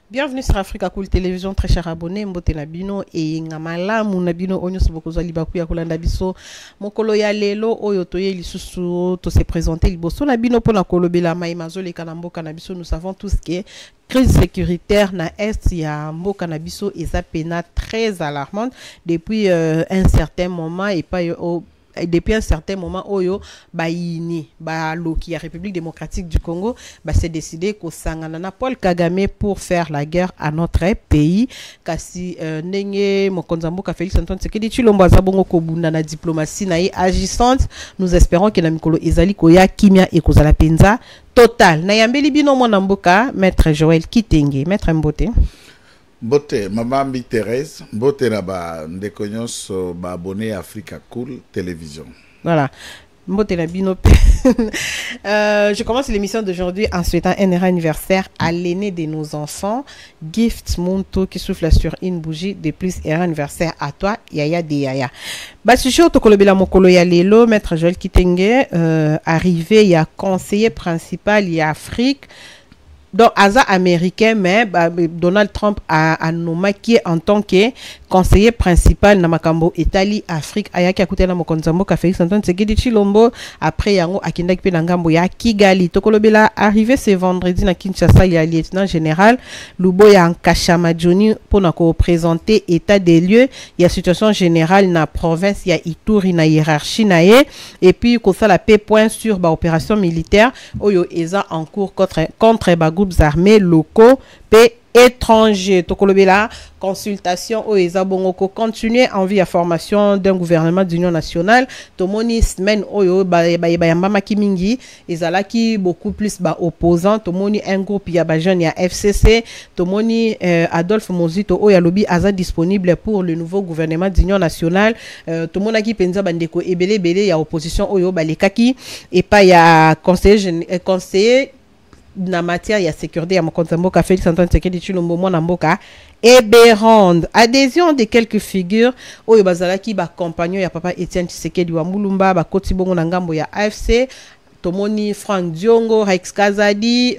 Bienvenue sur Africa Cool Télévision, très cher abonné, mbote nabino et ngamala munabino onyo sobokozo libaku ya kolanda biso mokolo ya lelo oyo toye lisusu to se présenter liboso nabino pona kolobela maimazo le kanamboka na biso. Nous savons tous que crise sécuritaire na est ya mboka na biso eza pena très alarmante depuis un certain moment et pas depuis un certain moment oyo baini ba loki ya République démocratique du Congo s'est décidé ko sangana na Paul Kagame pour faire la guerre à notre pays kasi ndenge mokonzi mboka Félix Antoine Tshisekedi Tshilombo azabongo ko bunda na diplomatie na agissante. Nous espérons que na mikolo ezali ko ya kimia e kozala penza total na yambeli bino mwana mboka maître Joël Kitenge. Maître Mbote Mbote, Mamambi Thérèse, Mbote Naba Ndekonyos ba abonné Africa Cool Télévision. Voilà. Mbote Nabino. Je commence l'émission d'aujourd'hui en souhaitant un heureux anniversaire à l'aîné de nos enfants, Gift Monto, qui souffle sur une bougie de plus. Heureux anniversaire à toi, Yaya de Yaya. Basucho Tokolobela Mokolo ya Lelo, Maître Joël Kitenge, arrivé, il y a conseiller principal, il y a Afrique. Donc, Aza américain, mais Donald Trump a nommé qui est en tant que conseiller principal na makambo Italie Afrique ayaki akutela mokonzi mboka Félix Antoine Tshisekedi Tshilombo après yango akindaki pe na ngambo ya Kigali. Tokolobela arrivé ce vendredi na Kinshasa, il y a lieutenant général Luboya Nkashama Johnny pour na présenter état des lieux, il y a situation générale na province, il y a Ituri na hiérarchie na et puis ko ça la paix point sur ba opération militaire oyo eza en cours contre ba groupes armés locaux pe étrangers. Tokolobela consultation au ezabongoko continuer en vue à formation d'un gouvernement d'union nationale. Tomoni semaine oyo bayamba kimingi ezalaki beaucoup plus opposant. Tomoni un groupe ya jeune ya FCC. Tomoni Adolphe Mozito oyo lobby aza disponible pour le nouveau gouvernement d'union nationale. Tomona ki penza bandeko ebele ya opposition oyo balekaki et pas ya conseiller na matière ya sécurité ya mokonzi mboka Félix Antoine Tshisekedi Tshilombo mwana mboka Eberande adhésion de quelques figures oyo bazalaki ba compagnon ya papa Etienne Tshisekedi wa Mulumba ba koti bongo na ngambo ya AFC. Tomoni Frank Diongo, Rex Kazadi,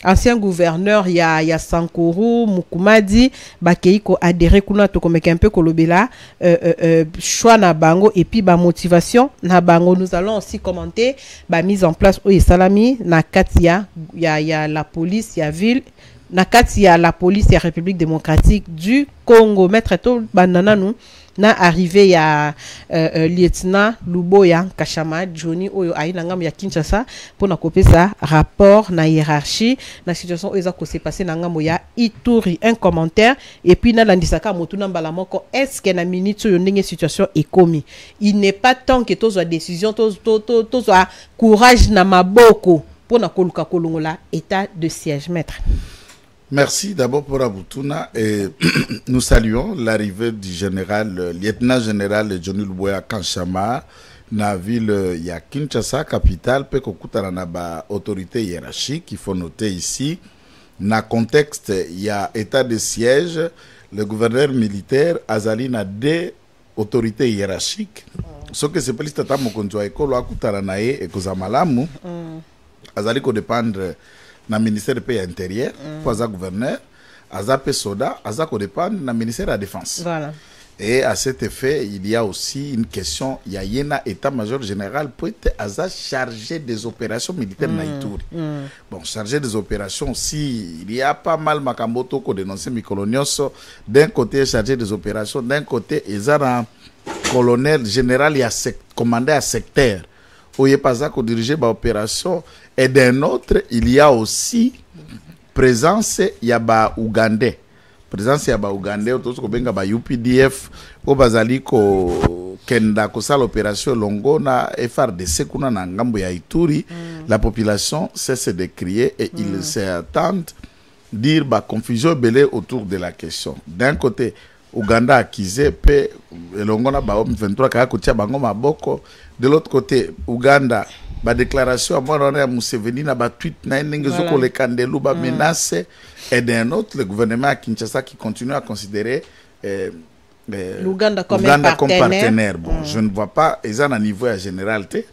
ancien gouverneur ya Sankuru, Mukumadi, Bakeiko adhéré kuna tokomeka un peu kolobela choix na bango et puis ba motivation na bango. Nous allons aussi commenter ba mise en place au salami na katia ya la police ya ville na katia la police ya République démocratique du Congo. Maître to banana nous na arrivé ya lieutenant Luboya Nkashama Johnny oyo aina ngam ya Kinshasa pour na kopesa rapport na hiérarchie na situation oyo ko s'est passé na ngamo ya Ituri. Un commentaire et puis na landisaka motuna mbala moko est-ce que na minute oyo ndenge situation ekomi il n'est pas temps que tozwa décision tozwa courage na maboko pour na koluka kolongola état de siège. Maître. Merci d'abord pour Aboutuna et nous saluons l'arrivée du général, lieutenant général Johnny Luboya Nkashama na ville ya Kinshasa, capitale, pe kokutana na ba autorité hiérarchique. Il faut noter ici, na contexte, il y a état de siège, le gouverneur militaire azali na deux autorités hiérarchiques. Ce que c'est plus tata mokonzi wa ekolo akutana na ye ekozamalamu azali ko dépendre na ministère de pays intérieur, pour aza gouverneur, aza pe soda, aza ko dépendre na ministère de la défense. Voilà. Et à cet effet, il y a aussi une question, il y a yena état-major général peut être aza chargé des opérations militaires na Ituri. Bon, chargé des opérations, si il y a pas mal makamboto ko dénoncer Mikolonioso, d'un côté chargé des opérations, d'un côté ezara colonel général il y a commandé à secteur. Oye pas ko diriger ba opération. Et d'un autre, il y a aussi présence yaba Ougandais. Présence yaba Ougandais, autour ko benga ba UPDF, ko bazali ko kenda ko sala opération longo na FRDC kuna na ngambo ya Ituri. La population cesse de crier et ils s'attendent dire ba confusion belé autour de la question. D'un côté, Ouganda accusé pe longo na ba 23 kaya ko tia bango maboko. De l'autre côté, Ouganda ba déclaration à moi on Museveni na ba tweet na nengezo ko le kandelu ba menace et d'un autre le gouvernement à Kinshasa qui continue à considérer l'Ouganda comme partenaire. Bon, je ne vois pas ils ont un niveau à généralité.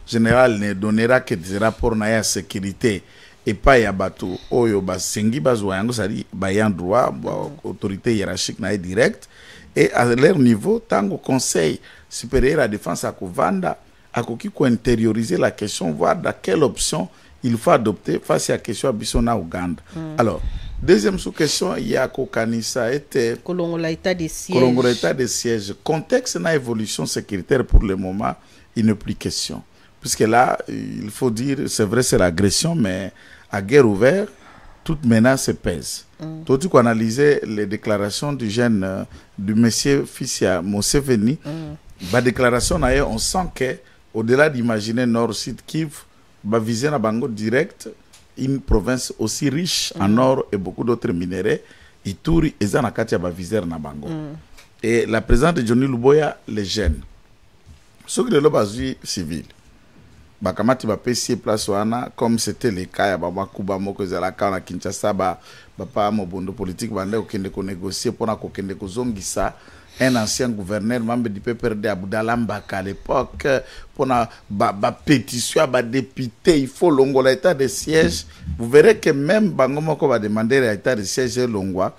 Général ne donnera que des rapports na ya sécurité et pas ya bato oyo basengi bazwa yango sali bayan droit autorité hiérarchique na direct et à leur niveau tango conseil supérieur à défense à kovanda akoki ko intérioriser la question voir dans quelle option il faut adopter face à la question à Ouganda. Alors, deuxième sous-question, il y a Kokanisa était Kolongola état de siège. Kolongola état de siège. Contexte na évolution sécuritaire pour le moment, il n'est plus question. Puisque là, il faut dire, c'est vrai, c'est l'agression, mais à guerre ouverte, toute menace pèse. Toi, tu peux analyser les déclarations du jeune, du monsieur Fissia Moseveni. La déclaration, on sent qu'au-delà d'imaginer Nord-Sud Kivu, va viser na bango direct une province aussi riche en or et beaucoup d'autres minéraux. Ituri et Zanakatia va viser na bango. Et la présence de Johnny Luboya les gêne. Ce que le bazui civil. Bakamati va payer place wana comme c'était le cas ya baba Kuba moko zalaka na Kinshasa ba papa mobondo politique bande okende ko négocier pour na ko kende ko zongisa un ancien gouverneur, membre du PPRD Abdallah Mbaka à l'époque, pour la pétition à député, il faut l'ongola état de siège. Vous verrez que même Bangomoko va demander l'état de siège Longwa.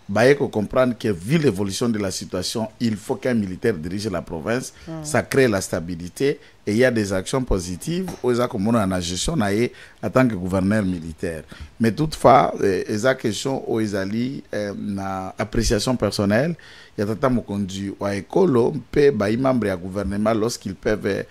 Il faut comprendre que vu l'évolution de la situation, il faut qu'un militaire dirige la province. Ça crée la stabilité et il y a des actions positives aux comme en gestion en tant que gouverneur militaire. Mais toutefois, les questions aux Isali na appréciation personnelle, il y a tata mokondu wa ekolo pe ba membre ya gouvernement lorsqu'ils peuvent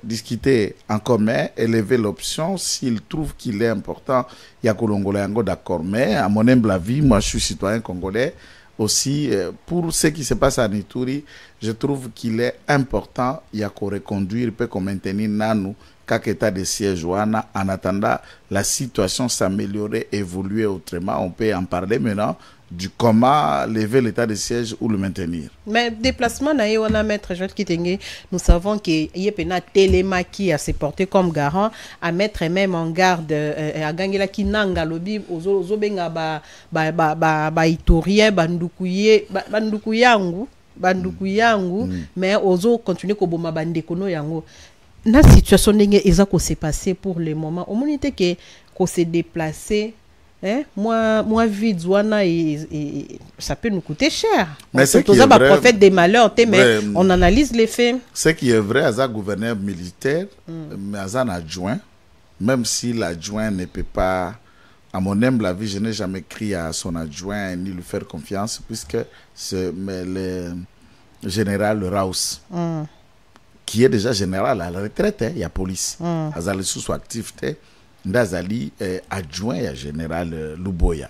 discuter en commun, élever l'option s'ils trouvent qu'il est important. Il y a Kolongola yango d'accord, mais à mon humble avis, moi je suis citoyen congolais aussi, pour ce qui se passe à Ituri, je trouve qu'il est important, il y a qu'on reconduire, peut qu'on maintenir nanou kak état de siège wana en attendant la situation s'améliorer, évoluer autrement. On peut en parler maintenant du comment lever l'état de siège ou le maintenir. Mais déplacement on a maître Joël Kitenge, nous savons qu'il y a pena Téléma qui a se porté comme garant à mettre même en garde à Gangela Kinanga lobi ozo benga ba itorien bandukuye bandukuyangu mais ozo continuer ko boma bandekono yango. La situation est s'est passée pour le moment. Au moment que s'est déplacé, moi vide et ça peut nous coûter cher. Mais c'est qui est vrai, prophète des malheurs, mais on analyse les faits. Ce qui est vrai, à un gouverneur militaire, mais à un adjoint, même si l'adjoint ne peut pas, à mon humble avis, je n'ai jamais crié à son adjoint ni lui faire confiance, puisque c'est le général Raus. Qui est déjà général à la retraite, il y a police. Azali sous-activité, Ndazali adjoint à général Luboya.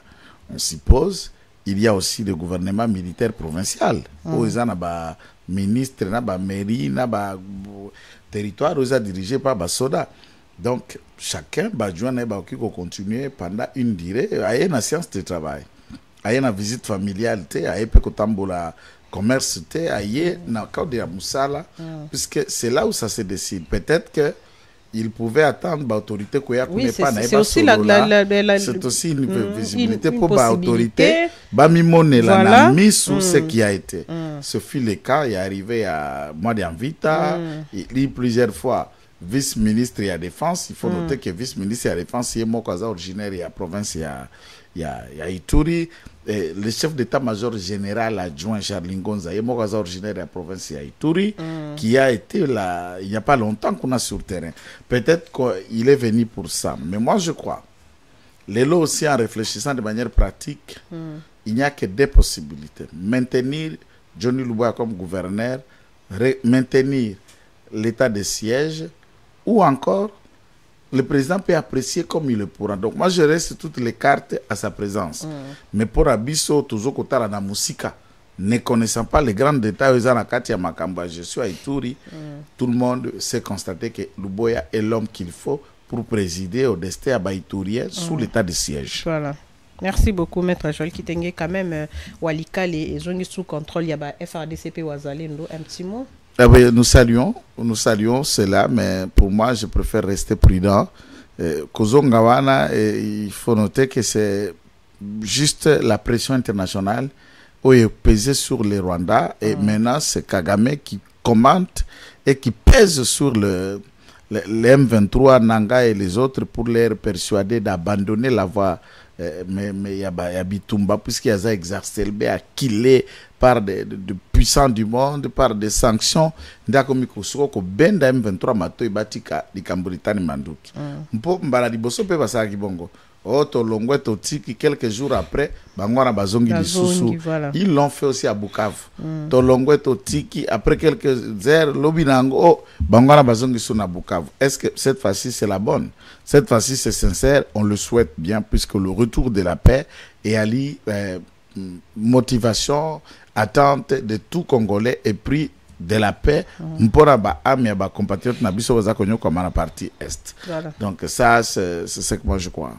On suppose, il y a aussi le gouvernement militaire provincial. Où ils ont un ministre, un mairie, un territoire, où ils sont dirigés par Basoda. Donc, chacun va qui continuer pendant une durée. Il y a une séance de travail. Il y a une visite familiale, il y a une commerce ailleurs dans le cadre de Moussala, puisque c'est là où ça se décide. Peut-être que il pouvait attendre l'autorité c'est aussi c'est aussi une visibilité pour l'autorité la mise sur ce qui a été. Ce fut le cas, il est arrivé à mois d'Anvita, il y a plusieurs fois vice-ministre de la défense. Il faut noter que vice-ministre de la défense est originaire de la province il y a Ituri. Le chef d'état-major général adjoint Charles Ngonza est originaire de la province de Ituri, qui a été là il n'y a pas longtemps qu'on a sur le terrain. Peut-être qu'il est venu pour ça. Mais moi, je crois, Lélo aussi en réfléchissant de manière pratique, il n'y a que deux possibilités. Maintenir Johnny Luboya comme gouverneur, maintenir l'état de siège, ou encore le président peut apprécier comme il le pourra. Donc moi je reste toutes les cartes à sa présence. Mais pour Abisso, toujours Kotara na Musika, ne connaissant pas les grands détails Katia Makamba, je suis à Ituri, tout le monde sait constater que Luboya est l'homme qu'il faut pour présider au destin à Baïtourien sous l'état de siège. Voilà. Merci beaucoup, Maître Joël Kitenge. Quand même, Walikale et Zongi sous contrôle, il y a FRDCP Wazalendo. Un petit mot. Ah oui, nous saluons cela, mais pour moi, je préfère rester prudent. Kozongawana, il faut noter que c'est juste la pression internationale où est pesée sur les Rwandais et maintenant c'est Kagame qui commente et qui pèse sur les M23, Nanga et les autres pour les persuader d'abandonner la voie. Mais il y a Bitumba, puisqu'il y a ça exacerbé à killer par de puissants du monde, par des sanctions. Ndakomikosoko ko benda M23 mato ibatika di Kamburitani Manduki. Mpo mbala liboso pe basa kibongo. Oh, Tolongwe Totiki, quelques jours après, Bangwana Bazongi Dissoussou. Voilà. Ils l'ont fait aussi à Bukavu. Tolongwe Totiki, après quelques heures, Lobinango, oh, Bangwana Bazongi Souna Bukavu. Est-ce que cette fois-ci c'est la bonne? Cette fois-ci c'est sincère, on le souhaite bien, puisque le retour de la paix est allié motivation, attente de tout Congolais et pris de la paix mpona ba ami ba compatriotes na biso baza konyo comme la partie est. Voilà. Donc ça c'est ce que moi je crois.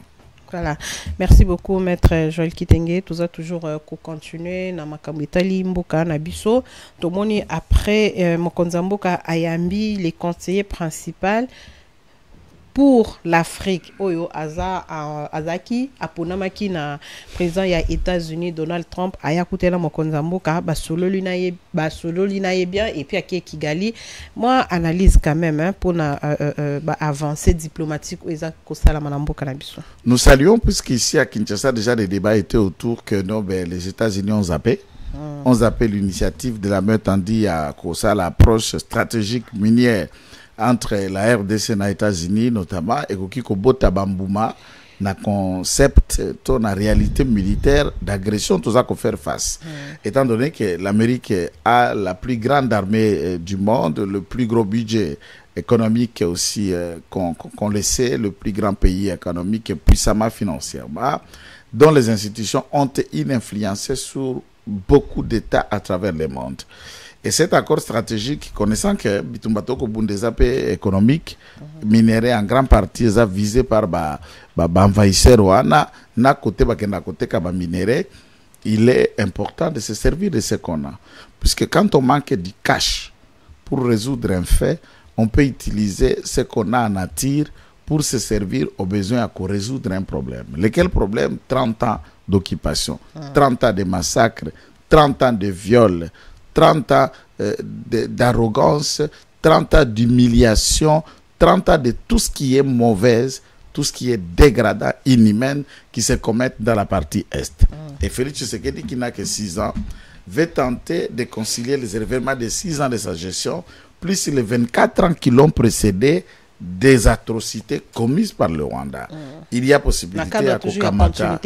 Voilà. Merci beaucoup, Maître Joël Kitenge. Tout ça toujours continuer na makambo itali mboka na biso. Tomoni après Mokonza Mboka Ayambi, les conseillers principaux pour l'Afrique. Oyo Azaki aponamaki na président ya États-Unis Donald Trump aya kutela Mokonza Mboka basolo linaye bien et puis à Kigali. Moi analyse quand même hein, pour na avancée diplomatique eza kosala manamboka na biso. Nous saluons puisqu'ici à Kinshasa déjà les débats étaient autour que non les États-Unis ont zappé. On zappé l'initiative de la main tendue à l'approche stratégique minière entre la RDC et les États-Unis notamment et Kokiko Bota Bambouma na concept ton la réalité militaire d'agression tout ça qu'on faire face étant donné que l'Amérique a la plus grande armée du monde, le plus gros budget économique aussi qu'on le sait, le plus grand pays économique puissamment financièrement, dont les institutions ont une influence sur beaucoup d'États à travers le monde. Et cet accord stratégique, connaissant que Bitumbatoko Bundesap économique, minéré en grande partie, est visé par envahisseur Rwanda, na côté kaba minéré, il est important de se servir de ce qu'on a. Puisque quand on manque du cash pour résoudre un fait, on peut utiliser ce qu'on a en nature pour se servir aux besoins à résoudre un problème. Lequel problème? 30 ans d'occupation, 30 ans de massacres, 30 ans de viols, 30 ans d'arrogance, 30 ans d'humiliation, 30 ans de tout ce qui est mauvaise, tout ce qui est dégradant, inhumain, qui se commet dans la partie Est. Et Félix Tshisekedi, qui n'a que 6 ans, veut tenter de concilier les événements de 6 ans de sa gestion, plus les 24 ans qui l'ont précédé, des atrocités commises par le Rwanda. Il y a possibilité à Kokamata,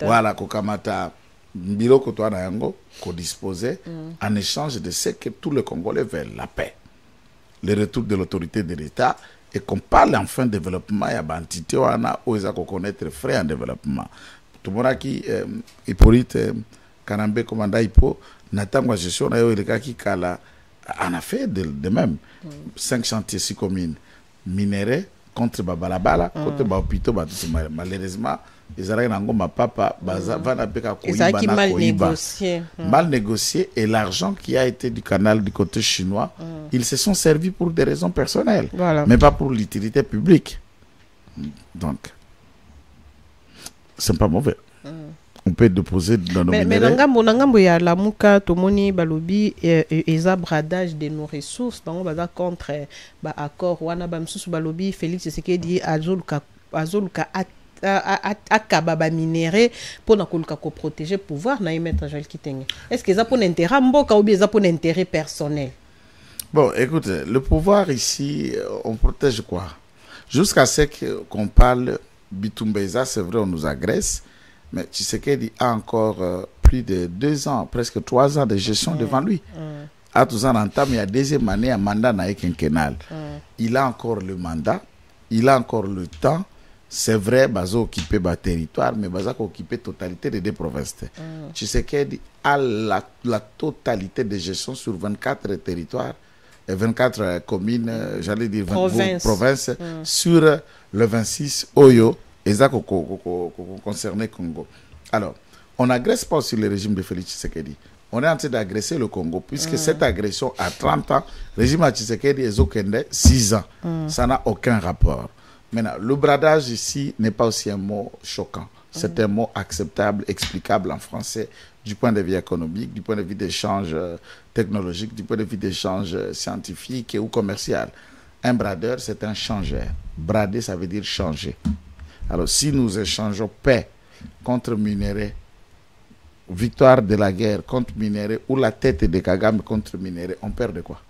voilà, Kokamata, Biloko Toana Yango, qu'on disposait en échange de ce que tous les Congolais veulent, la paix, le retour de l'autorité de l'État, et qu'on parle enfin de développement, il y a une entité où on a connaître frais en développement. Tout le monde qui Hippolyte Kanambe, commandant Hippo, Natangwa gestion, on a fait de même 5 chantiers, 6 communes, minérés contre Babalabala, contre Baopito, malheureusement. Ils arrivent à ma papa, mal négocié, et l'argent qui a été du canal du côté chinois, ils se sont servis pour des raisons personnelles, mais pas pour l'utilité publique. Donc, c'est pas mauvais. On peut déposer dans nos minéraux. Mais nangambo ya lamuka tomoni balobi eza bradage de nos ressources, bango baza contre ba accord wana ba msusu balobi Félix Tshisekedi azoluka akaba minéré pour na koluka ko protéger pouvoir na Maître Joël Kitenge. Est-ce que ça pour intérêt mboka ou bien ça pour intérêt personnel? Bon, écoute, le pouvoir ici, on protège quoi? Jusqu'à ce qu'on parle Bitumbeza, c'est vrai, on nous agresse, mais Tshisekedi a encore plus de 2 ans, presque 3 ans de gestion devant lui. À tous en entame, il y a deuxième année, un mandat n'a quinquennal. Il a encore le mandat, il a encore le temps. C'est vrai, Bazo occupé le territoire, mais Bazo a occupé la totalité des 2 provinces. Tshisekedi a la totalité de gestion sur 24 territoires, et 24 communes, j'allais dire 24 provinces, sur le 26 Oyo, et ça concerne Congo. Alors, on n'agresse pas sur le régime de Félix Tshisekedi. On est en train d'agresser le Congo, puisque cette agression à 30 ans, le régime de Tshisekedi est 6 ans. Ça n'a aucun rapport. Maintenant, le bradage ici n'est pas aussi un mot choquant. C'est un mot acceptable, explicable en français, du point de vue économique, du point de vue d'échange technologique, du point de vue d'échange scientifique ou commercial. Un bradeur, c'est un changeur. Brader, ça veut dire changer. Alors, si nous échangeons paix contre minerai, victoire de la guerre contre minerai, ou la tête de Kagame contre minerai, on perd de quoi?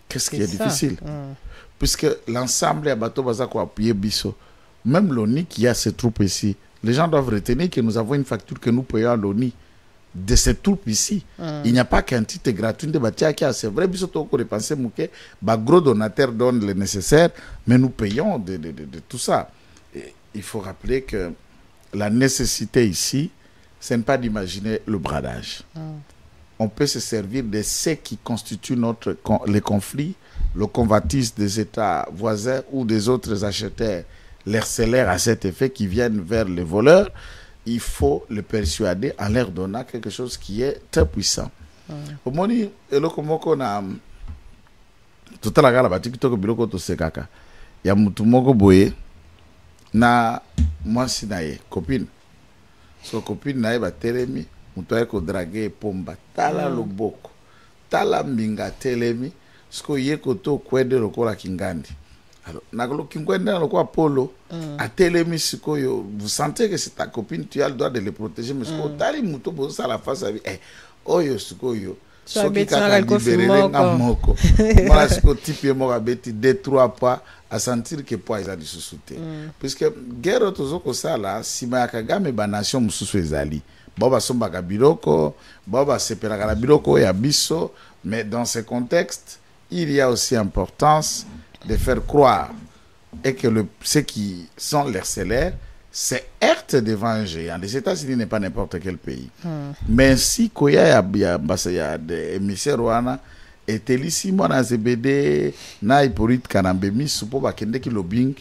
Qu'est-ce qui est difficile? Puisque l'ensemble est bateau bazako appuyé biso. Même l'ONI qui a ses troupes ici, les gens doivent retenir que nous avons une facture que nous payons à l'ONI de ces troupes ici. Il n'y a pas qu'un titre gratuit de bâtiment qui a, c'est vrai, biso toko repenser mouké, bah gros donateur donne le nécessaire, mais nous payons de tout ça. Et il faut rappeler que la nécessité ici, ce n'est pas d'imaginer le bradage. On peut se servir de ce qui constitue les conflits, le convoitise des États voisins ou des autres acheteurs, les salaires à cet effet qui viennent vers les voleurs. Il faut les persuader en leur donnant quelque chose qui est très puissant. Au moment où tout à l'heure, la TikTok biloko to sekaka. Ya mutu moko boye na mwasi na ye copine. So copine na ye ba telemi, mutu ayeko draguer pomba tala loboko. Tala mbinga telemi, sko yeko to kwede lokola kingandi. Alors, nakolo kingwende na lokola polo, a telemi sikoyo, vous sentez que c'est ta copine, tu as le droit de le protéger, mais sko tali mutu bo sa la face avec oyo sikoyo. Soki kaka libéré nga moko. Moi siko type moko abeti 2-3 pas à sentir que poids ezali sous-souté. Puisque guerre tozoko sala sima ya Kagame ba nation mususu ezali. Boba sombaka biloko, boba sepelaka la biloko ya biso, mais dans ce contexte, il y a aussi importance de faire croire et que ceux qui sont les salaires se heurtent devant un géant. Les États-Unis n'est pas n'importe quel pays. Mais si Koya y a des émissaires wana et telisi mwana ZBD na Hippolyte Kanambemi supo bakende ki lobbying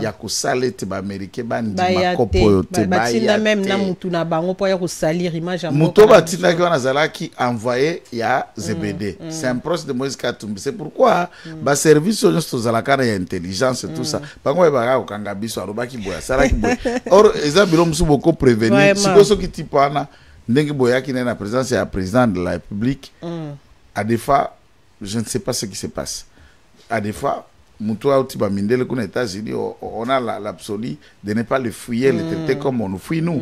ya ko salete ba américain bandi makopo te ba tinda même na mutu na bango po ya ko salir image amoko muto batinda ki wana zalaki envoyé ya ZBD. C'est un proche de Moïse Katumbi. C'est pourquoi ba service juste zalaka na intelligence et tout ça bango ba ko kanga biso alobaki boya salaki boya or ezabilo musu boko prévenir siko soki tipana ndenge boya ki na présence ya président de la République. À des fois, je ne sais pas ce qui se passe. À des fois, aux États-Unis, on a l'absolu de ne pas le fouiller, le traiter comme on nous fouille nous.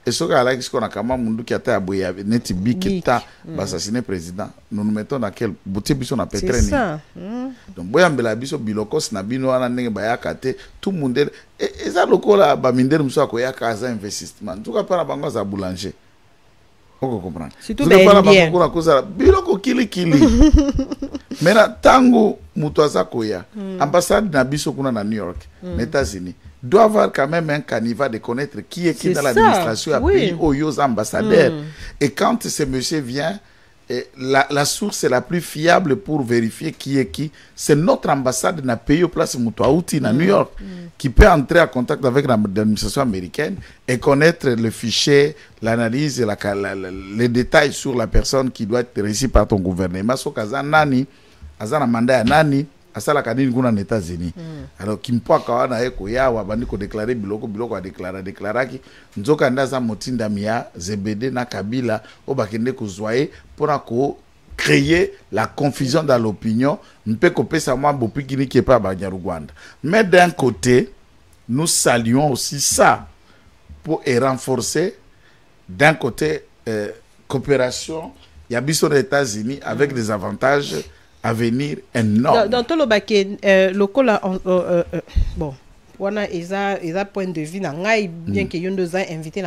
Et ce qu'on a quand même qui a été abouillé, net big qui a assassiné le président. Nous nous mettons dans quel boutique on a pétré. C'est ça. Donc, boya mbela biso bilokos na bino wana ndenge bayakate tout le monde et ça lokola ba mindele muso akoya kaza investissement. En tout cas pas na bango za boulanger. On comprend. Surtout bien. Biloko kili kili. Mena tango mutoza koya. Ambassade na biso kuna na New York, États-Unis, doit avoir quand même un caniveau de connaître qui est qui dans l'administration à pays aux ambassadeurs. Et quand ce monsieur vient, la source la plus fiable pour vérifier qui est qui, c'est notre ambassade na pays au place Moutouaouti na New York, qui peut entrer en contact avec l'administration américaine et connaître le fichier, l'analyse et les détails sur la personne qui doit être réussie par ton gouvernement. So kaza nani, azana mandat nani, asala kanini kuna aux États-Unis. Alors kimpo kawana eko ya wabandi ko déclarer biloko a déclaraki nzoka ndaza motinda mia ZBD na Kabila obakende ko zoyer pour ko créer la confusion dans l'opinion, mpe ko pesa mwa bopikini qui est pas Banyarwanda. Mais d'un côté, nous saluons aussi ça pour renforcer d'un côté coopération il y a biso aux États-Unis avec des avantages à venir énorme. Dans tout le baquet, local, bon, on a point de vue, bien que yon deux invité,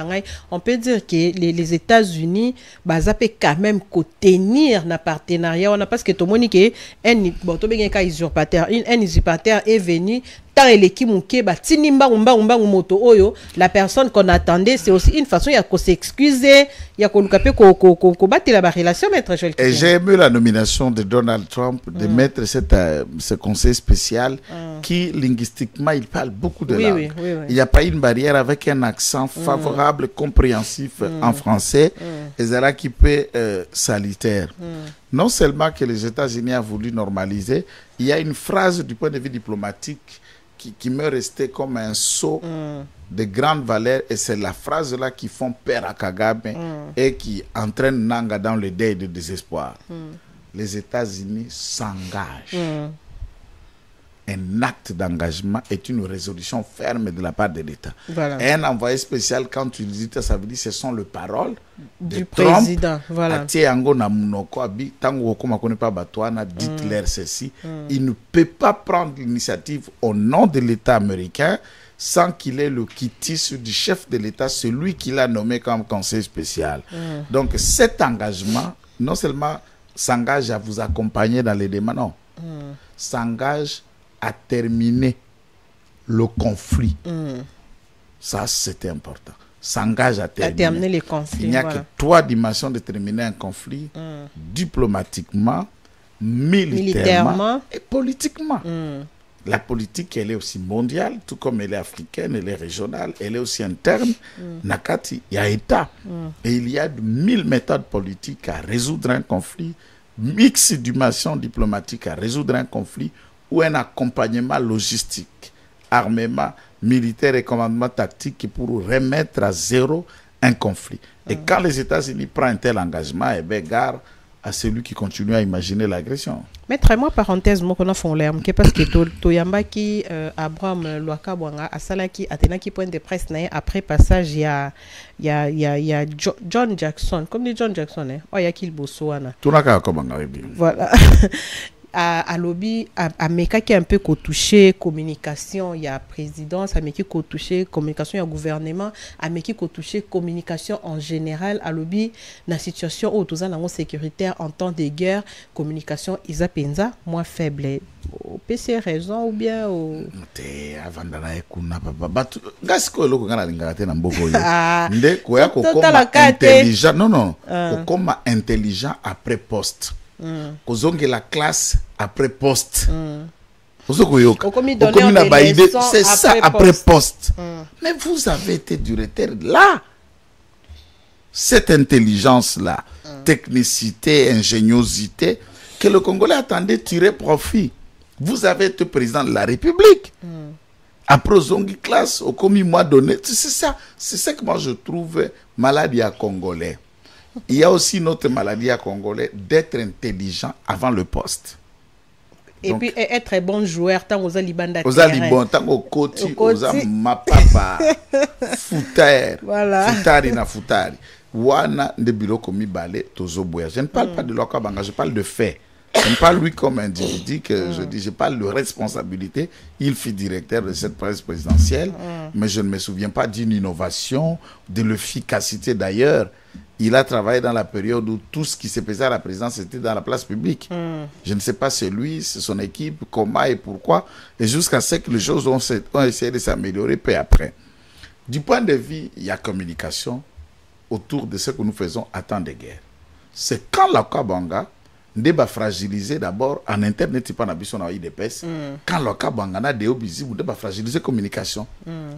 on peut dire que les États-Unis, ça peut quand même tenir un partenariat, parce que tout le monde est un usurpateur est venu. La personne qu'on attendait, c'est aussi une façon de s'excuser, il y a battre la relation. Et j'ai aimé la nomination de Donald Trump de mettre ce conseil spécial qui linguistiquement il parle beaucoup de langues. Il n'y a pas une barrière avec un accent favorable, compréhensif en français, et c'est là qui peut salutaire. Non seulement que les États-Unis ont voulu normaliser, il y a une phrase du point de vue diplomatique qui me restait comme un sceau de grande valeur, et c'est la phrase là qui font peur à Kagame et qui entraîne Nanga dans le deuil de désespoir. les États-Unis s'engagent. Un acte d'engagement est une résolution ferme de la part de l'État. Voilà. Et un envoyé spécial, quand tu dis ça veut dire que ce sont les paroles du Trump, président. Voilà. Dites-leur ceci. Il ne peut pas prendre l'initiative au nom de l'État américain sans qu'il ait le quitus du chef de l'État, celui qu'il a nommé comme conseiller spécial. Donc cet engagement, non seulement s'engage à vous accompagner dans les demandes, non, s'engage à terminer le conflit. Ça, c'était important. S'engage à terminer les conflits. Il n'y a que 3 dimensions de terminer un conflit: diplomatiquement, militairement et politiquement. La politique, elle est aussi mondiale, tout comme elle est africaine, elle est régionale, elle est aussi interne. Nakati, il y a État. Et il y a 1000 méthodes politiques à résoudre un conflit, mix dimension diplomatique à résoudre un conflit, ou un accompagnement logistique, armement, militaire et commandement tactique pour remettre à zéro un conflit. Et quand les États-Unis prennent un tel engagement, eh bien, gare à celui qui continue à imaginer l'agression. Maître, moi, parenthèse, moi, qu'on a fait l'air, parce que Toyamba qui, Abraham Loaka Bwanga, à Salaki, Athéna qui point de presse, après passage, il y a John Jackson, comme dit John Jackson, oh, il y a qui le Bossouana. Tout le monde comment voilà. À lobby, à Meka qui est un peu touché communication, il y a présidence, à Meki qui touché communication, il y a gouvernement, à Meki qui touché communication en général, à lobby, dans la situation où tous en sécuritaire en temps de guerre, communication, ils penza moins faible. Au PC raison ou bien au. Avant d'aller kuna papa, gasko loko ngana lingate na mboko yo. Nde koya kokoma intelligent, non, kokoma intelligent après poste. Kozonge la classe après poste. C'est ça après poste. Mais vous avez été directeur là. Cette intelligence-là, technicité, ingéniosité, que le Congolais attendait tirer profit. Vous avez été président de la République. Après Zongi classe, au commis mois donné, c'est ça que moi je trouve maladie à Congolais. Il y a aussi notre maladie à Congolais d'être intelligent avant le poste. Et donc, puis être bon joueur tant aux alibanda. Aux alibanda, tant au koti, aux mapapa, foutari, voilà. Foutari na foutari. Wana de biloko mi balé tozo boya. Je ne parle pas de l'Okabanga, je parle de fait. Je ne parle lui comme individu que je dis, je parle de responsabilité. Il fut directeur de cette presse présidentielle, mais je ne me souviens pas d'une innovation, de l'efficacité d'ailleurs. Il a travaillé dans la période où tout ce qui s'est passé à la présidence était dans la place publique. Je ne sais pas c'est lui, c'est son équipe, comment et pourquoi. Et jusqu'à ce que les choses ont essayé de s'améliorer peu après. Du point de vue, il y a communication autour de ce que nous faisons à temps de guerre. C'est quand la Kabanga débat fragilisé d'abord en internet, pas en IDPS. Quand le Kabanga a des visible, débat fragilisé communication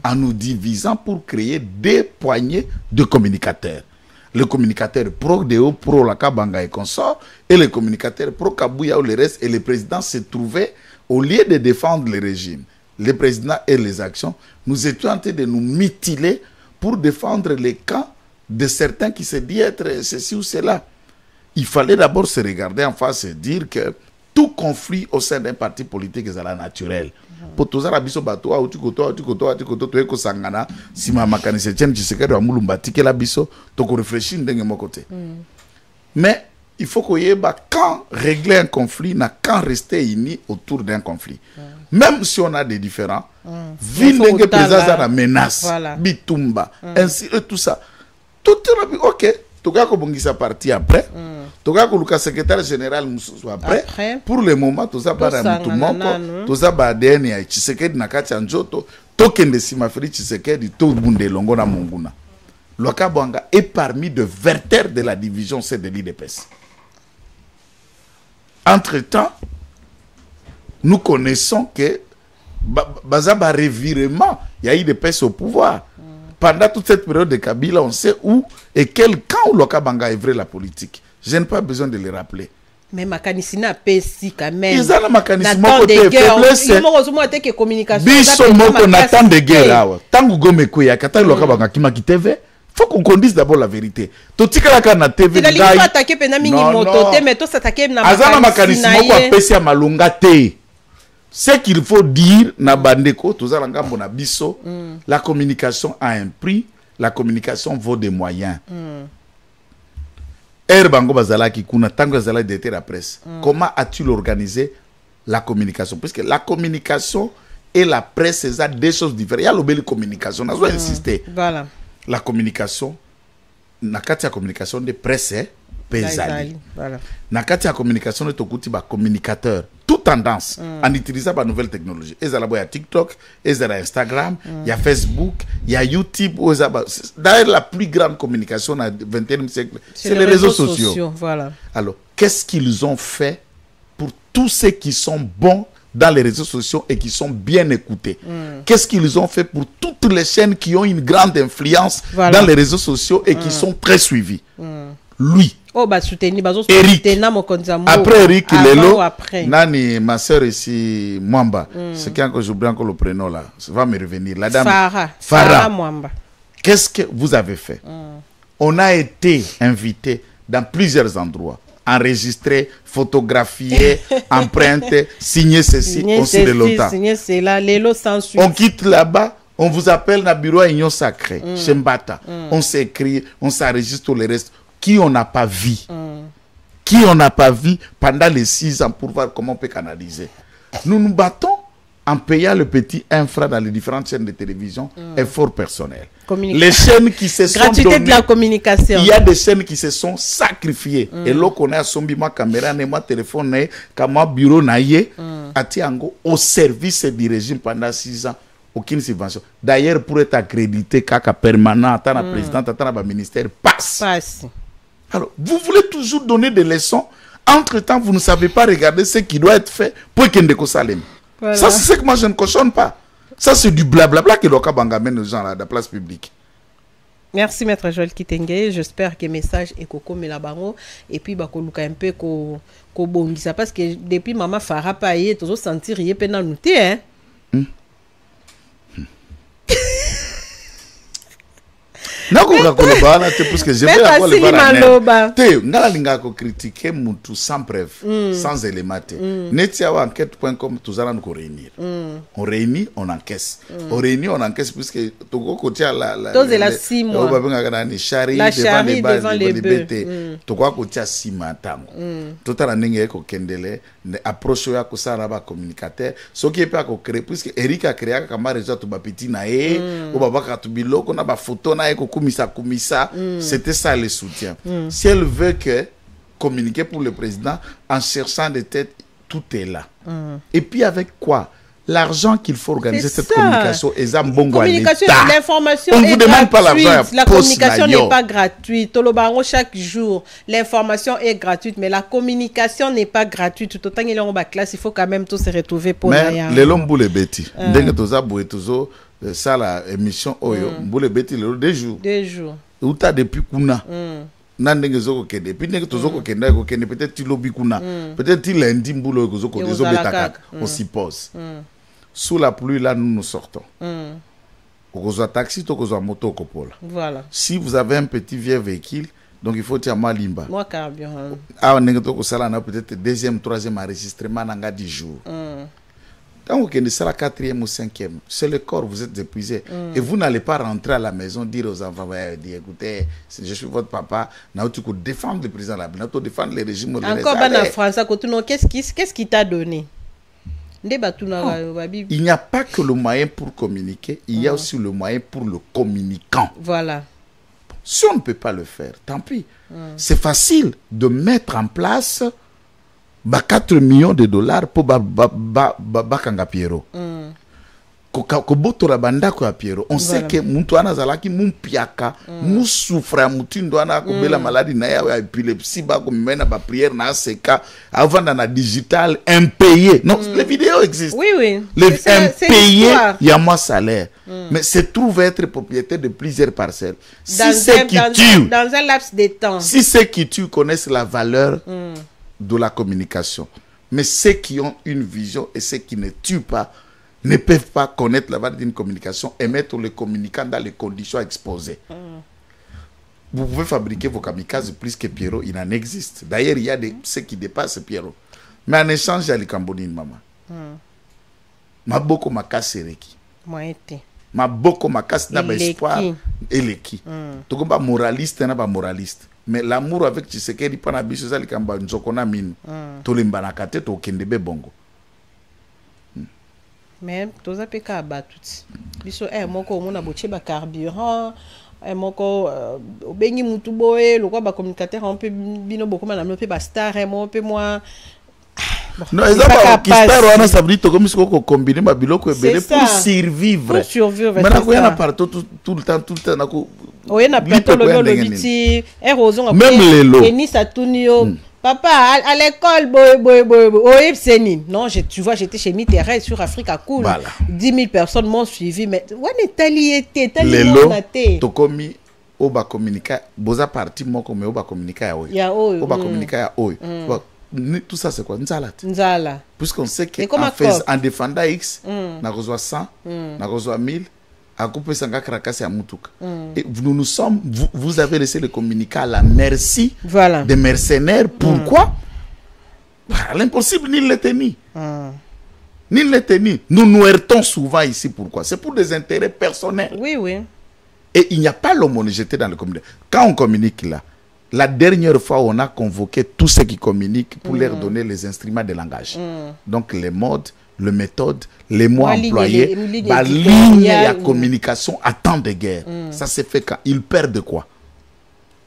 en nous divisant pour créer des poignées de communicateurs. Le communicateur pro-Deo, pro-la-Kabanga et consort, et le communicateur pro-Kabouya ou le reste, et le président se trouvait, au lieu de défendre le régime, le président et les actions, nous étions en train de nous mutiler pour défendre les camps de certains qui se disent être ceci ou cela. Il fallait d'abord se regarder en face et dire que tout conflit au sein d'un parti politique est naturel. Pour tous les gens, mais il faut qu'on y ait quand régler un conflit, quand rester unis autour d'un conflit. Même si on a des différends, vu que présence menace, bitumba, ainsi et tout ça. Tout est ok. Toga ko bongisa parti après. Toga ko luka secrétaire général après. Pour le moment toza bara mutumoko, toza ba DN ya Tshisekedi na kati ya njoto, tokende simafiri Tshisekedi to bunde longo na monguna. Loka Bwanga est parmi de verters de la division C de l'IDPS. Entre-temps, nous connaissons que bazaba revirement, il y a eu des PES au pouvoir. Pendant toute cette période de Kabila, on sait où et quel camp le Kabanga a œuvré la politique. Je n'ai pas besoin de le rappeler. Mais Makanisina pesi quand même. Ils ont la Makanisina côté faiblesse. Ils m'ont reçu moi que communication. Biso moko n'attend de guerre là. Tangu gome kuya kata le Kabanga kima kiteve. faut qu'on dise d'abord la vérité. Totikalaka na TV ngai. Il faut attaquer pena mingi moto te mais to s'attaquer na azana makanisi moko apesi ya malonga te. Ce qu'il faut dire na bandeko tozala ngambo na biso, la communication a un prix, la communication vaut des moyens. Bango bazalaki kuna tango bazala de la presse. Comment as-tu organisé la communication? Parce que la communication et la presse, c'est deux choses différentes. Il y a l'obéli communication, on a insister. Voilà. La communication, nakati ya communication de presse, pesali. Voilà. Nakati ya communication de tokuti ba communicateur, toute tendance en utilisant la nouvelle technologie. Il y a TikTok, il y a Instagram, il y a Facebook, il y a YouTube. D'ailleurs, la plus grande communication au XXIe siècle, c'est les réseaux sociaux. Voilà. Alors, qu'est-ce qu'ils ont fait pour tous ceux qui sont bons dans les réseaux sociaux et qui sont bien écoutés? Qu'est-ce qu'ils ont fait pour toutes les chaînes qui ont une grande influence dans les réseaux sociaux et qui sont très suivies? Lui. Oh, bah, soutenir, bah, Eric. Après Eric Lelo, Nani, ma soeur ici, Mwamba. C'est quand j'oublie encore le prénom là. Ça va me revenir. La dame. Farah Mwamba. Qu'est-ce que vous avez fait? On a été invité dans plusieurs endroits. Enregistré, photographié, emprunté, signé ceci, aussi de longtemps. On quitte là-bas, on vous appelle dans le bureau à Union Sacrée, chez Mbata. On s'écrit, on s'enregistre tout le reste. Qui on n'a pas vu? Qui on n'a pas vu pendant les 6 ans pour voir comment on peut canaliser? Nous nous battons en payant le petit infra dans les différentes chaînes de télévision, effort personnel. Les chaînes qui se sont gratuité de la communication. Il y a des chaînes qui se sont sacrifiées. Et là, on a sombi ma caméra, ma téléphone, ma bureau, au service du régime pendant 6 ans. Aucune subvention. D'ailleurs, pour être accrédité, kaka permanent, tant la présidente, tant la ministère, passe. Alors, vous voulez toujours donner des leçons. Entre-temps, vous ne savez pas regarder ce qui doit être fait pour qu'il ne salem. Voilà. Ça, c'est ce que moi, je ne cautionne pas. Ça, c'est du blablabla que l'on amène aux gens là, de la place publique. Merci, Maître Joël Kitenge. J'espère que le message est coco Melabango. Et puis, bah, qu'on un peu qu'on bongisa. Parce que depuis Maman Farah Paye, toujours sentir rien pendant nous, hein? Parce que je vais la critiquer sans preuve, sans éléments. Netia enquête.com, tout allons nous réunir. On réunit, on encaisse. On réunit, on encaisse, puisque Togo côté la 6 mois. La charrie devant les bœufs. Togo côté 6 mois. Tout à l'année, Kendele, approche à Kosaraba communicateur. Ce qui est pas créé, puisque Eric a créé comme réseau tout petit naé, ou babaka tout bilo, qu'on a ba photo naé, Koumissa, c'était ça le soutien. Si elle veut que communiquer pour le président en cherchant des têtes, tout est là. Et puis avec quoi? L'argent qu'il faut organiser cette communication est un bon communication, l'information on ne vous demande pas l'argent. La communication n'est pas gratuite. Tolobango chaque jour, l'information est gratuite, mais la communication n'est pas gratuite. Tout autant qu'il y a en bas classe, il faut quand même tout se retrouver pour mais les longs boules bêtis. Dès que tu as boué toujours ça la émission oyo boules bêtis le 2 jours. 2 jours. Où tu as depuis kuna. Nandenge zoko kende puis nenge tozoko kende ko kende peut-être tu lobi kuna peut-être il lundi mbulo ko zoko dezo betaka on s'y pose sous la pluie là nous sortons au taxi to ko moto ko pola voilà si vous avez un petit vieux véhicule donc il faut tirer malimba moi carburant nenge to ko sala na peut-être deuxième troisième enregistrement nanga 10 jours. Quand vous êtes la 4e ou 5e, c'est le corps, vous êtes épuisé. Et vous n'allez pas rentrer à la maison, dire aux enfants, écoutez, je suis votre papa, tu peux défendre le président, tu défendre le régime. Encore en France, qu'est-ce qui t'a donné? Il n'y a pas que le moyen pour communiquer, il y a aussi le moyen pour le communicant. Voilà. Si on ne peut pas le faire, tant pis. C'est facile de mettre en place 4 millions de dollars pour Bakanga Piero. Kobotora bandako ya Piero. On sait que muntu anazalaki mumpiaka, musufra mutu ana ko bela maladie na ya épilepsie ba ko mena ba prière na seka avant dans la digital impayé. Non, les vidéos existent. Oui oui. Les impayés, il y a moins salaire. Mais se trouve être propriétaire de plusieurs parcelles. Si ceux qui tuent dans un laps de temps. Si ceux qui tuent connaissent la valeur de la communication. Mais ceux qui ont une vision et ceux qui ne tuent pas ne peuvent pas connaître la valeur d'une communication et mettre les communicants dans les conditions exposées. vous pouvez fabriquer vos kamikazes plus que Pierrot, il en existe. D'ailleurs, il y a ceux qui dépassent Pierrot. Mais en échange, il y a les Cambodines, maman. Ma beaucoup ma casse sereki. Moi été. Ma beaucoup ma casse n'a pas espoir et les qui. Tu comprends moraliste n'a pas moraliste. Mais l'amour avec Tshisekedi pas na biso ça les Kamba nzokona mine. To lemba kate to kendebe bongo. Mais toza peka batut. Biso moko mona boche ba carburant. Moko obengi mutu boye lokwa ba communicateur un peu bino boko na pe ba star mo pe moi. Non, ils ont qui star wana ça veut dire comme si on combine ma biloko ebele pour survivre. Pour survivre. Maintenant qu'on y a partout tout le temps nako. Oye na plateau le biti erozon même les lots. Et ni satunio. Papa, à l'école, boy, c'est nini. Non, tu vois, j'étais chez Mitterrand sur Africa Cool. Voilà. 10 000 personnes m'ont suivi. Mais, ouais, tali les lots, to komi, oba communica, boza parti, moi, comme oba communica ya oyo. Ya oyo. Oba communica ya oyo. Tout ça, c'est quoi? Nzala. Nzala. Puisqu'on sait qu'en défendant X, n'a reçoit 100, n'a reçoit 1000, à couper sanga krakasi à Moutouk. Et nous sommes, vous avez laissé le communiqué à la merci des mercenaires. Pourquoi? L'impossible, ni le tenir. Ni le tenir. Nous nous heurtons souvent ici. Pourquoi? C'est pour des intérêts personnels. Oui, oui. Et il n'y a pas l'homogénéité dans le communiqué. Quand on communique là, la dernière fois, on a convoqué tous ceux qui communiquent pour leur donner les instruments de langage. Donc les modes, les méthodes, les mots employés, la ligne de communication à temps de guerre. Ça se fait quand ils perdent quoi?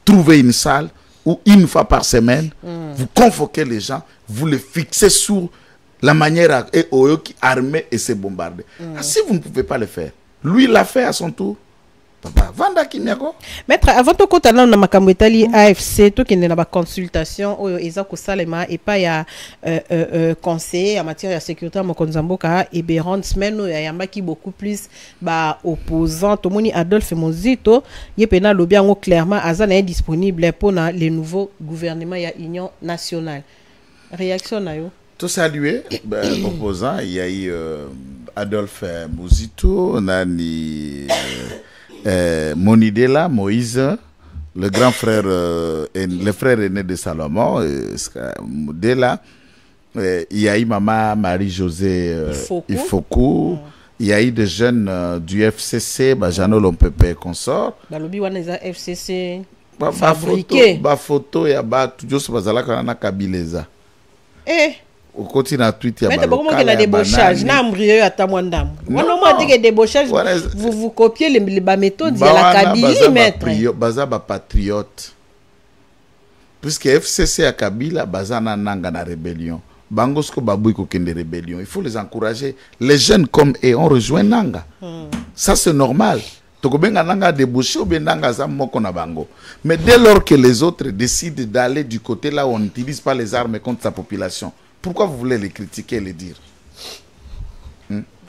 Trouver une salle où une fois par semaine, vous convoquez les gens, vous les fixez sur la manière armée et se bombarder. Si vous ne pouvez pas le faire, lui l'a fait à son tour. Maître, avant de continuer dans ma camouetali AFC, tout qui n'est pas consultation, Eza Kosalema et pas ya conseiller en matière de sécurité à Mokonzamboka et Béron semaine où il y a qui beaucoup plus opposant. Tout le monde Adolphe Mozito, il y a lobby clairement Azan est disponible pour les nouveaux gouvernements ya Union nationale. Réaction na yo? Tout saluer, opposant, il y a eu Adolphe Mozito, Nani. Monidela, Moïse, le grand frère, le frère aîné de Salomon, Dela, il y a eu maman Marie-Josée Ifoku, il y a eu des jeunes du FCC, Jano Lompepe consort. Balobi wana FCC fabriqué. Photo ya ba toujours bazala kana Kabileza. Au côté de Twitter, mais d'abord, il y a des débauchages. Vous copiez les méthodes de la Kabylie, maître. Baza ba patriote. Puisque FCC à Kabila, baza na nanga na rébellion. Bangosko babouy ko kende rébellion. Il faut les encourager. Les jeunes comme eux ont rejoint Nanga. Ça c'est normal. Tokobenga nanga débauché ou bien nanga za moko na bango. Mais dès lors que les autres décident d'aller du côté là où on n'utilise pas les armes contre sa population, pourquoi vous voulez les critiquer et les dire?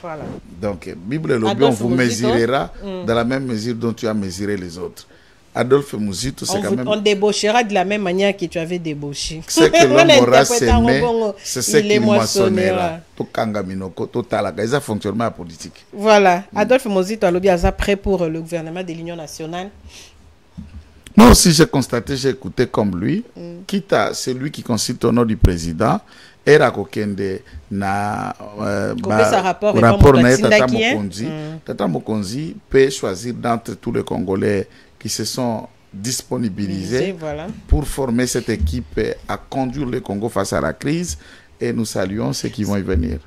Voilà. Donc, Bible et Lobby, on vous mesurera dans la même mesure dont tu as mesuré les autres. Adolphe Mozito, c'est quand même... On débauchera de la même manière que tu avais débauché. C'est que l'homme aura semé, c'est ce qu'il moissonnera. Tout kangaminoko, tout talaga, ça fonctionnement politique. Voilà. Adolphe Mozito, Lobby, est prêt pour le gouvernement de l'Union nationale? Moi aussi, j'ai constaté, j'ai écouté comme lui, quitte à celui qui consulte au nom du président, era kokende na rapport na Tata Mokonzi peut choisir d'entre tous les Congolais qui se sont disponibilisés pour former cette équipe à conduire le Congo face à la crise. Et nous saluons ceux qui vont y venir.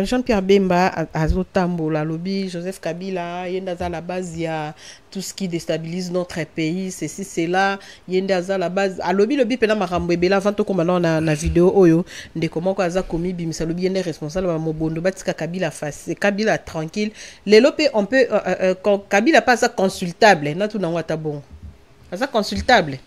Jean-Pierre Bemba, Azotambo, la lobby, Joseph Kabila, Yendaza la base, il y a tout ce qui déstabilise notre pays, ceci, c'est là, Yendaza la base. À lobby, pena marambo ebela, vanto commandant na vidéo, oyo, de comment Kaza komi, bimisa lobby, yende responsable, mobondo, batika Kabila face, Kabila tranquille. Les lopé, on peut, quand Kabila pas ça consultable, n'a tout dans Watabon. Ça consultable.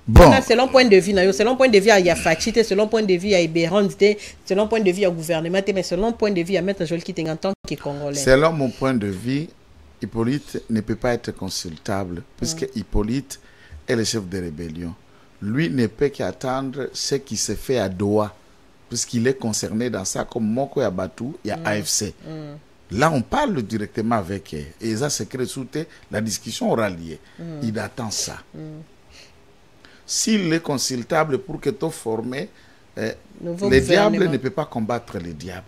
Bon. Selon point de vue, selon point de vue, il y a Fachite, selon point de vue, il y a Ibérandité, selon point de vue, il y a gouvernement, mais selon point de vue, il y a Maître Joël Kiteng en tant que Congolais. Selon mon point de vue, Hippolyte ne peut pas être consultable, puisque Hippolyte est le chef de rébellion. Lui ne peut qu'attendre ce qui se fait à Doha, puisqu'il est concerné dans ça, comme Moko Yabatou, il y a AFC. Là, on parle directement avec eux. Et ça, c'est que la discussion aura lieu. Il attend ça. S'il est consultable pour que tu formes, le diable ne peut pas combattre le diable.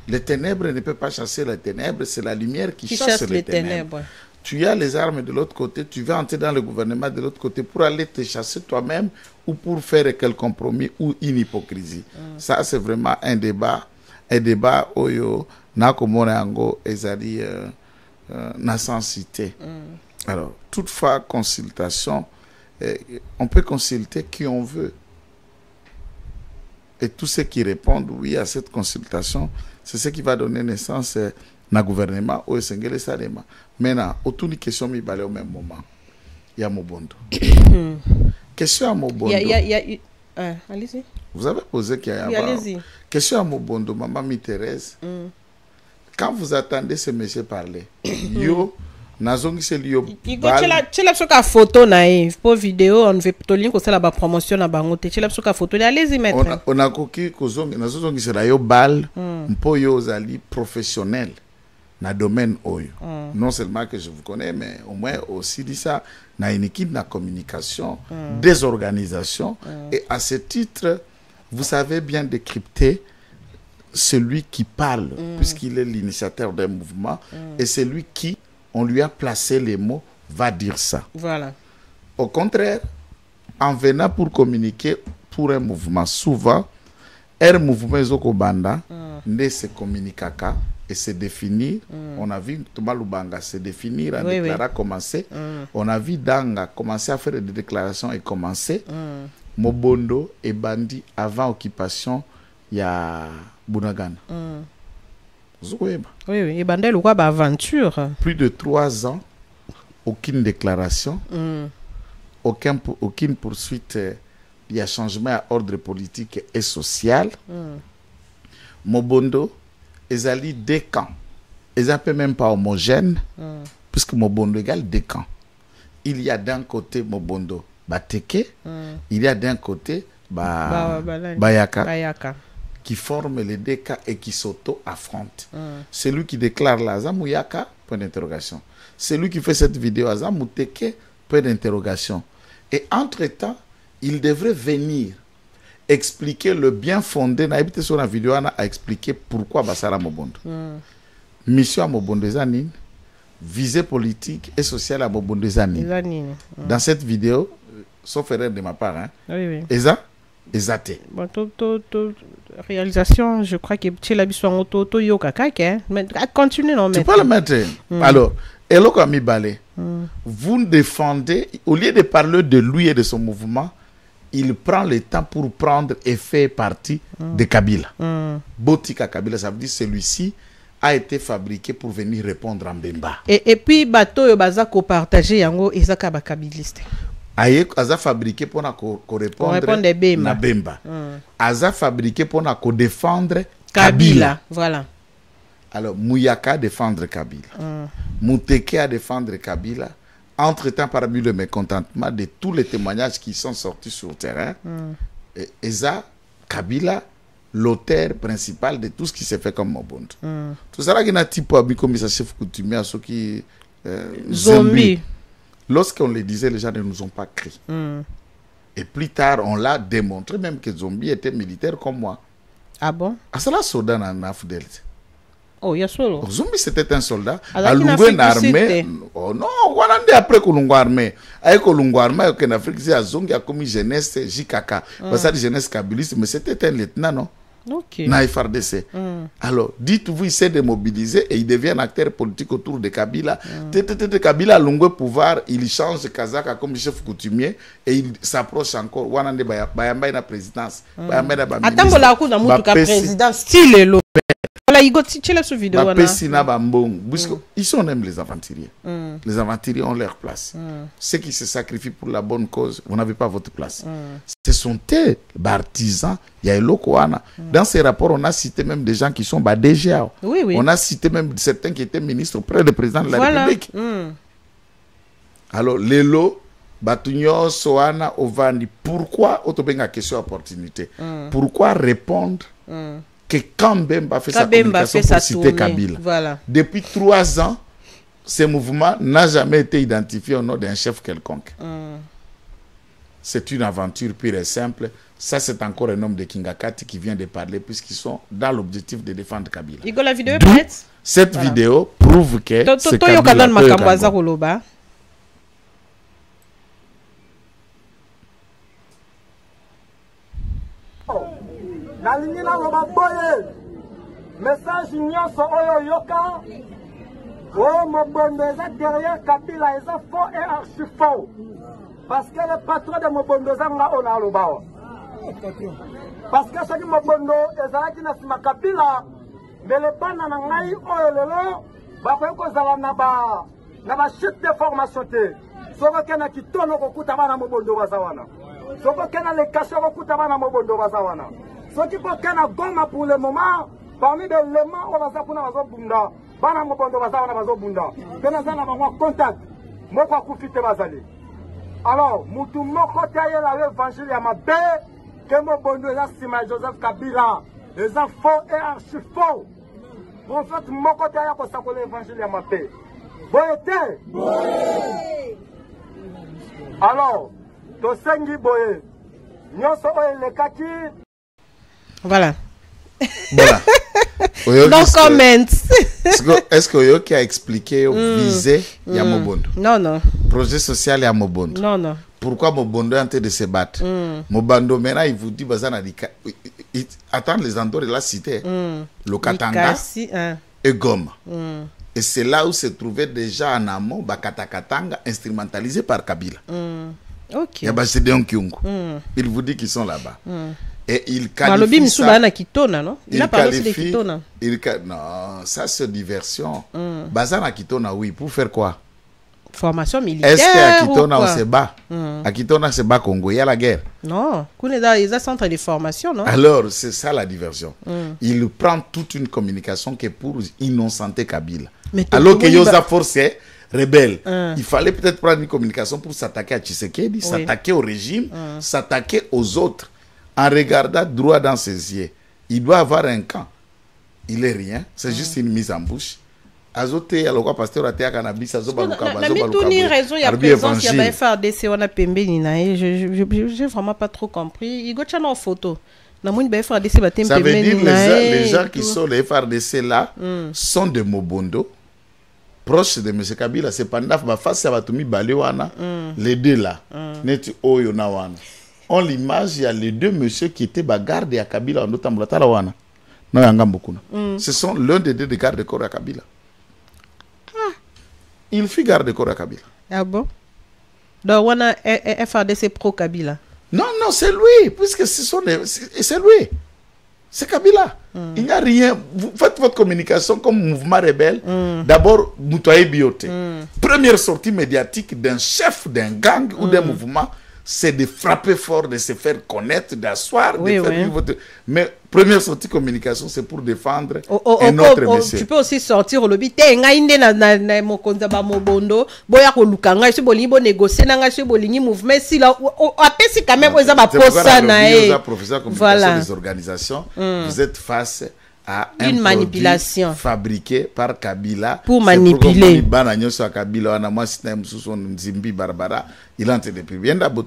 Les ténèbres ne peuvent pas chasser les ténèbres, c'est la lumière qui chasse les ténèbres. Tu as les armes de l'autre côté, tu vas entrer dans le gouvernement de l'autre côté pour aller te chasser toi-même ou pour faire quel compromis ou une hypocrisie. Ça, c'est vraiment un débat oyo nakomona yango ezali na sensité. Alors, toutefois, consultation, on peut consulter qui on veut. Et tous ceux qui répondent oui à cette consultation, c'est ce qui va donner naissance na gouvernement au Sengele Salema. Maintenant, autour de question mi balé au même moment. Il y a Mobondo. Question à Mobondo. Allez-y. Vous avez posé qu'il y a allez-y. Question à Mobondo, maman mi Thérèse. Quand vous attendez ce monsieur parler, yo nazongi c'est liyo. Chela soka photo nae, pour vidéo on veut to link aussi la ba promotion na bango te. Chela soka photo, allez-y mettre. On a koki kozongi nazongi c'est la yo bal, mpo yo zali professionnel na domaine oyo. Non seulement que je vous connais, mais au moins aussi dit ça, na une équipe de communication, des organisations, et à ce titre, vous savez bien décrypter celui qui parle, puisqu'il est l'initiateur d'un mouvement, et celui qui, on lui a placé les mots, va dire ça. Voilà. Au contraire, en venant pour communiquer pour un mouvement, souvent, un mouvement Zokobanda ne se communique qu'à et se définir. On a vu Thomas Lubanga se définir, en déclarer commencer. On a vu Danga commencer à faire des déclarations et commencer. Mobondo et Bandi avant occupation, il y a Bunagana. Oui, et Bandel ou quoi, aventure. Plus de 3 ans, aucune déclaration, aucune poursuite. Il y a changement à ordre politique et social. Mobondo, ils allaient deux camps. Ils n'appellent même pas homogène, puisque Mobondo égale deux camps. Il y a d'un côté Mobondo Bateke, il y a d'un côté Bayaka, qui forment les deux cas et qui s'auto-affrontent. Celui qui déclare la Zamouyaka, point d'interrogation. Celui qui fait cette vidéo à Zamouteke, point d'interrogation. Et entre-temps, il devrait venir expliquer le bien fondé. Na habité sur la vidéo, a expliqué pourquoi Basara Mobondo. Mission à Mobondo Zanine, visée politique et sociale à Mobondo Zanine. Dans cette vidéo, sauf erreur de ma part, Exacté. Bon, réalisation, je crois que tu l'as vu sur auto yoka mais continue non. Tu peux le mettre. Alors, Elo Kami Balé, vous défendez, au lieu de parler de lui et de son mouvement, il prend le temps pour prendre et faire partie de Kabila. Botika Kabila, ça veut dire celui-ci a été fabriqué pour venir répondre en Bemba. Et puis, bateau et bazako partagé yango ezaka ba kabiliste. Aye aza fabriqué pour répondre na Bemba. Aza fabriqué pour défendre Kabila. Voilà. Alors, Mouyaka défendre Kabila. Mouteke à défendre Kabila. Entre-temps, parmi le mécontentement de tous les témoignages qui sont sortis sur le terrain, Eza Kabila, l'auteur principal de tout ce qui s'est fait comme Mobondo. Tout ça, il y a un type comme ça, chef coutumier, à ceux qui zombie. Lorsqu'on le disait, les gens ne nous ont pas cru. Et plus tard, on l'a démontré même que Zombie était militaire comme moi. Ah bon? Ah, c'est là, soldat en Afrique. Oh, il y a solo. Zombie, c'était un soldat. À l'Ougoué, une armée. Oh non, on a dit après que l'Ougoué armée. Avec l'Ougoué armée, en Afrique, c'est Zongi a commis jeunesse JKK. Parce que jeunesse kabiliste, mais c'était un lieutenant, non? Ok. Na FRDC. Alors, dites-vous, il s'est démobilisé et il devient un acteur politique autour de Kabila. Kabila a l'ongoué pouvoir, il change Kazaka comme chef coutumier et il s'approche encore. Wanande Bayamba na présidence. Bayamba na ministre. Attends, la coup dans présidence, style est l'eau. Voilà, il go tirer sur vidéo. Ils sont même les aventuriers. Les aventuriers ont leur place. Ceux qui se sacrifient pour la bonne cause, vous n'avez pas votre place. Ce sont des artisans. Il y a Elokoana. Dans ces rapports, on a cité même des gens qui sont DGA. Oui. On a cité même certains qui étaient ministres auprès du président de la République. Alors, Lelo, Batunyo, Soana, Ovani, pourquoi, autobenga question opportunité, pourquoi répondre que quand Mbemba fait sa communication pour citer Kabila, voilà. Depuis 3 ans, ce mouvement n'a jamais été identifié au nom d'un chef quelconque. C'est une aventure pure et simple. Ça, c'est encore un homme de Kingakati qui vient de parler, puisqu'ils sont dans l'objectif de défendre Kabila. Igor, la vidéo est prête? Cette vidéo prouve que c'est Kabila. Message nyonso oyo yoka o Mobondo eza derrière Kabila eza faux et archi faux parce que le patron de Mobondo zanga ona alobawa parce que soki Mobondo ezalaki na sima Kabila mais le bana na ngai oyo lelo bakoki kozala na ba chute de formation te soko kena kitono kokuta bana Mobondo baza wana soko kena lekasio kokuta bana Mobondo baza wana soki kokena Goma pour le moment parmi les éléments on va ça pour nazo bunda bana Mobondo baza wana bazo bunda pena za na bango contact moko akufite bazali alors mutu moko taye la évangile ya mabe que Mobondo eza sima Joseph Kabila eza faux et archi faux prophète moko taye ko sakola évangile ya mabe boyete alors to sengi boye nyonso oyo lekaki. Voilà. Voilà. No comment. Est-ce que Oyoki a expliqué visé Mobondo? Non, non. Projet social à Mobondo? Non, non. Pourquoi Mobondo est en train de se battre? Mobondo maintenant il vous dit attendre les endroits de la cité, le Katanga et Goma. Et c'est là où se trouvait déjà en amont Bakatakatanga instrumentalisé par Kabila. Ok. Il vous dit qu'ils sont là-bas. Et il qualifie ça. Non, ça c'est diversion. Bazana Kitona, oui, pour faire quoi? Formation militaire. Est-ce qu'à Kitona on se bat? À Kitona se bat Congo, il y a la guerre. Non, il y a un centre de formation, non? Alors, c'est ça la diversion. Il prend toute une communication qui est pour innocenter Kabila. Alors que Yosa Force est rebelle. Il fallait peut-être prendre une communication pour s'attaquer à Tshisekedi, s'attaquer au régime, s'attaquer aux autres. En regardant droit dans ses yeux, il doit avoir un camp. Il est rien, c'est juste une mise en bouche. Azote alors pasteur atea cannabis azobaluka bazobaluka. Il y a raison, il y a présence, il y a FRDC on a pembé ninae. J'ai vraiment pas trop compris. Il go chana en photo. Na moni ba FRDC ba tembe. Ça veut dire les gens qui sont les FRDC là sont de Mobondo, proches de M. Kabila. C'est pendant ba face à Batumi Balewana, les deux là. Net oyo na wana. On l'image, il y a les deux messieurs qui étaient gardes à Kabila en Otambulata wana. Non, yanga mbokuna. Ce sont l'un des deux gardes de corps à Kabila. Il fit garde de corps à Kabila. Ah bon? Donc, on a FADC pro-Kabila. Non, non, c'est lui, puisque c'est lui. C'est Kabila. Il n'y a rien. Vous faites votre communication comme mouvement rebelle. D'abord, Moutouaï Biote. Première sortie médiatique d'un chef d'un gang ou d'un mouvement, c'est de frapper fort, de se faire connaître, d'asseoir, de faire vivre votre... Mais première sortie communication, c'est pour défendre un autre monsieur. Tu peux aussi sortir au lobby. Na mokonza ba mobondo. Boya ko lukanga. Si bolingi bo négocier nanga si bolingi mouvement si là. Après si quand même oza ba posa na e. Professeur communication des organisations. Vous êtes face à une manipulation fabriquée par Kabila pour manipuler. Il entre depuis bien d'abord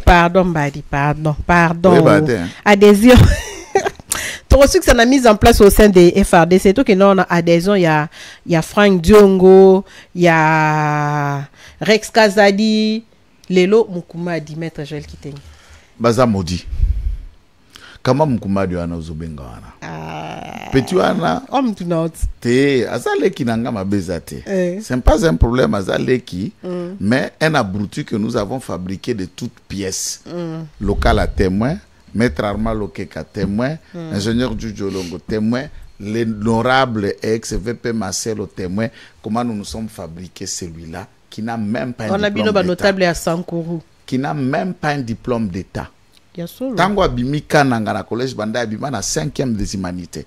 pardon Badi, pardon. Adhésion. Trop sûr que ça a mis en place au sein des FRD, c'est tout que nous on a adhésion, il y a Frank Diongo, il y a Rex Kazadi, Lelo Mukuma dit maître Joël Kiteng. Baza maudit. Kama Mkumadi wana uzobenga wana. Petit wana. Te azaleki nanga mabeza te. C'est pas un problème azaleki, mais un abruti que nous avons fabriqué de toutes pièces. Local à témoin, maître Armand Lokeka témoin, ingénieur Djujolongo témoin, l'honorable ex-VP Marcel au témoin. Comment nous nous sommes fabriqués celui-là qui n'a même pas un diplôme d'État. Notable à Sankourou. Qui n'a même pas un diplôme d'État. Tango abimi kananga na collège banda abima na 5e des humanités.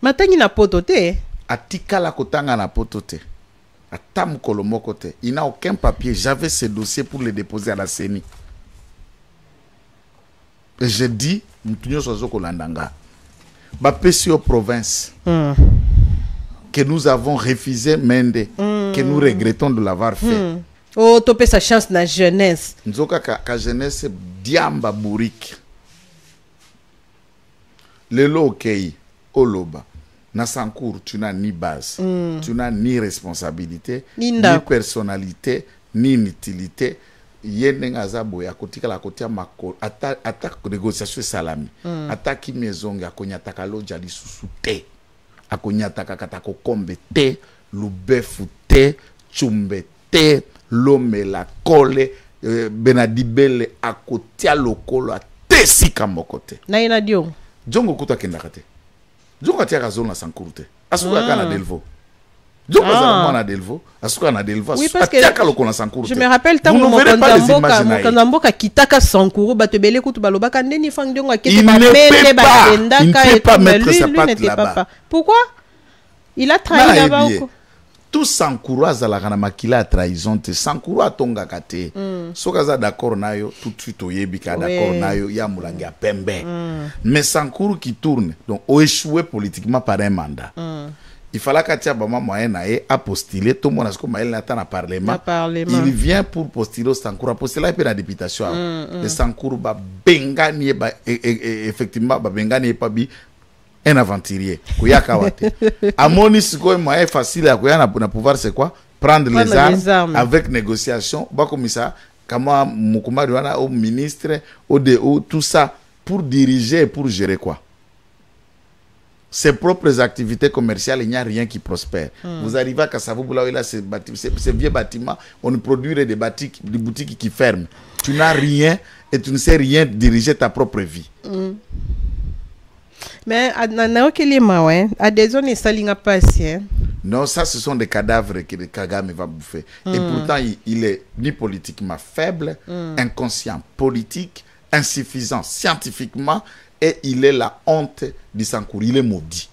Matangi na potote. Atika la kotanga na potote. Atam kolomoko te. Il n'a aucun papier. J'avais ce dossier pour le déposer à la CENI. Et je dis, Mtunyo Sozo Kolandanga. bapesi aux provinces que nous avons refusé Mende, que nous regrettons de l'avoir fait. Oh, topé sa chance na jeunesse. Nzoka ka jeunesse diamba bourrique. Lelo okei, oloba. Na Sankour, tu n'as ni base, tu n'as ni responsabilité, ni personnalité, ni utilité. Yeneng azabo ya kotika la kotia mako attaque négociation salami. Attaque maison ya konyataka loja li susute. Akonyataka katako kombe te, lubefu te, chumbe te, lome la kole, benadibele akotia lokolo a te sika mokote. Na ina dio. Jongo kuta kendakate. Jongo atia kazona Sankurute. Asuka kana Delvo. Jongo na Delvo. Asuka na Delvo. Oui, parce que je me rappelle tant Mokanzamboka kitaka Sankuru batebele kutu balobaka ndeni fang diongo akete ba mende ba tenda ka et pas mettre sa patte là-bas. Pourquoi? Il a trahi là-bas. Tout Sankuru azalaka na makila trahison te. Sankuru atonga kate. Sokaza d'accord nayo tout de suite oyebika d'accord nayo ya mulangi ya pembe. Mais Sankuru qui tourne donc o échoué politiquement par un mandat. Il fallait qu'Atia Bama moyen a postulé tout le monde a maël n'attend à parlement. Il vient pour postuler au Sankuru postuler pour la députation. Le Sankuru ba bengani ba effectivement ba bengani pas bi un aventurier. Kuyaka wate. Amoni siko moyen facile à kuya na pouvoir c'est quoi? Prendre les armes avec négociation. Ba comme ça kama Mukuma Douana au ministre au DO tout ça pour diriger et pour gérer quoi? Ses propres activités commerciales, il n'y a rien qui prospère. Vous arrivez à Kassavou, là, ces vieux bâtiments, on produirait des boutiques qui ferment. Tu n'as rien et tu ne sais rien diriger ta propre vie. Mais à des zones, ça n'a pas assez. Non, ça, ce sont des cadavres que Kagame va bouffer. Et pourtant, il est ni politiquement faible, inconscient politique, insuffisant scientifiquement, et il est la honte du Sankour. Il est maudit.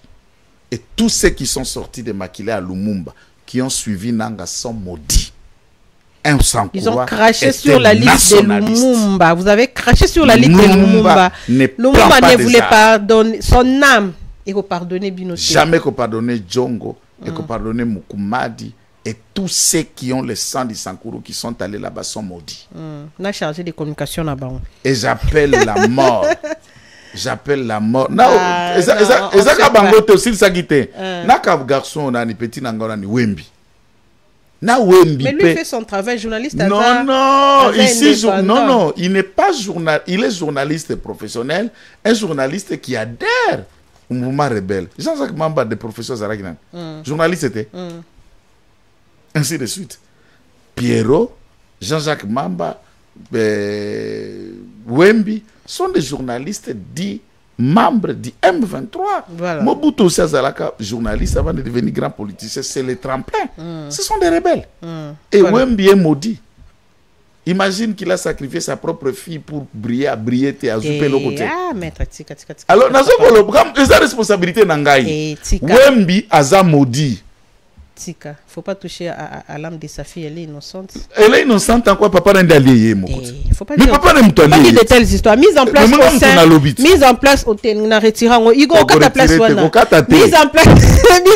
Et tous ceux qui sont sortis de Makile à Lumumba, qui ont suivi Nanga, sont maudits. Ils ont craché sur la liste de Lumumba. Vous avez craché sur la liste de Lumumba. Lumumba ne voulait pas donner son âme. Et qu'on pardonner Binoté. Jamais qu'on pardonner Djongo. Et qu'on pardonner Mukumadi. Et tous ceux qui ont le sang du Sankuru qui sont allés là-bas sont maudits. On a chargé de communication là-bas. Et j'appelle la mort. J'appelle la mort. Ezaka bangote aussi ça guité. Naka garçon on a ni petit nangona ni Wembi. Na Wembi. Mais lui fait son travail journaliste. Non, ici non, il n'est pas journaliste, il est journaliste professionnel, un journaliste qui adhère au mouvement rebelle. Jean-Jacques Mamba des professeurs Zaraginan. Journaliste était. Ainsi de suite. Pierrot, Jean-Jacques Mamba, Wembi sont des journalistes dits membres du M23. Voilà. Mobutu aussi Azalaka, journaliste avant de devenir grand politicien, c'est le tremplin. Ce sont des rebelles. Et Wembi est maudit. Imagine qu'il a sacrifié sa propre fille pour briller à Zoupé le côté. Alors, il a responsabilité Nangaï. Wembi a maudit. Tika, faut pas toucher à l'âme de sa fille, elle est innocente. Elle est innocente en quoi papa n'a d'allié mon côté. Mais papa n'a pas dit de telles histoires. Mise en place au sein, mise en place au tenna retirant Igo au place mise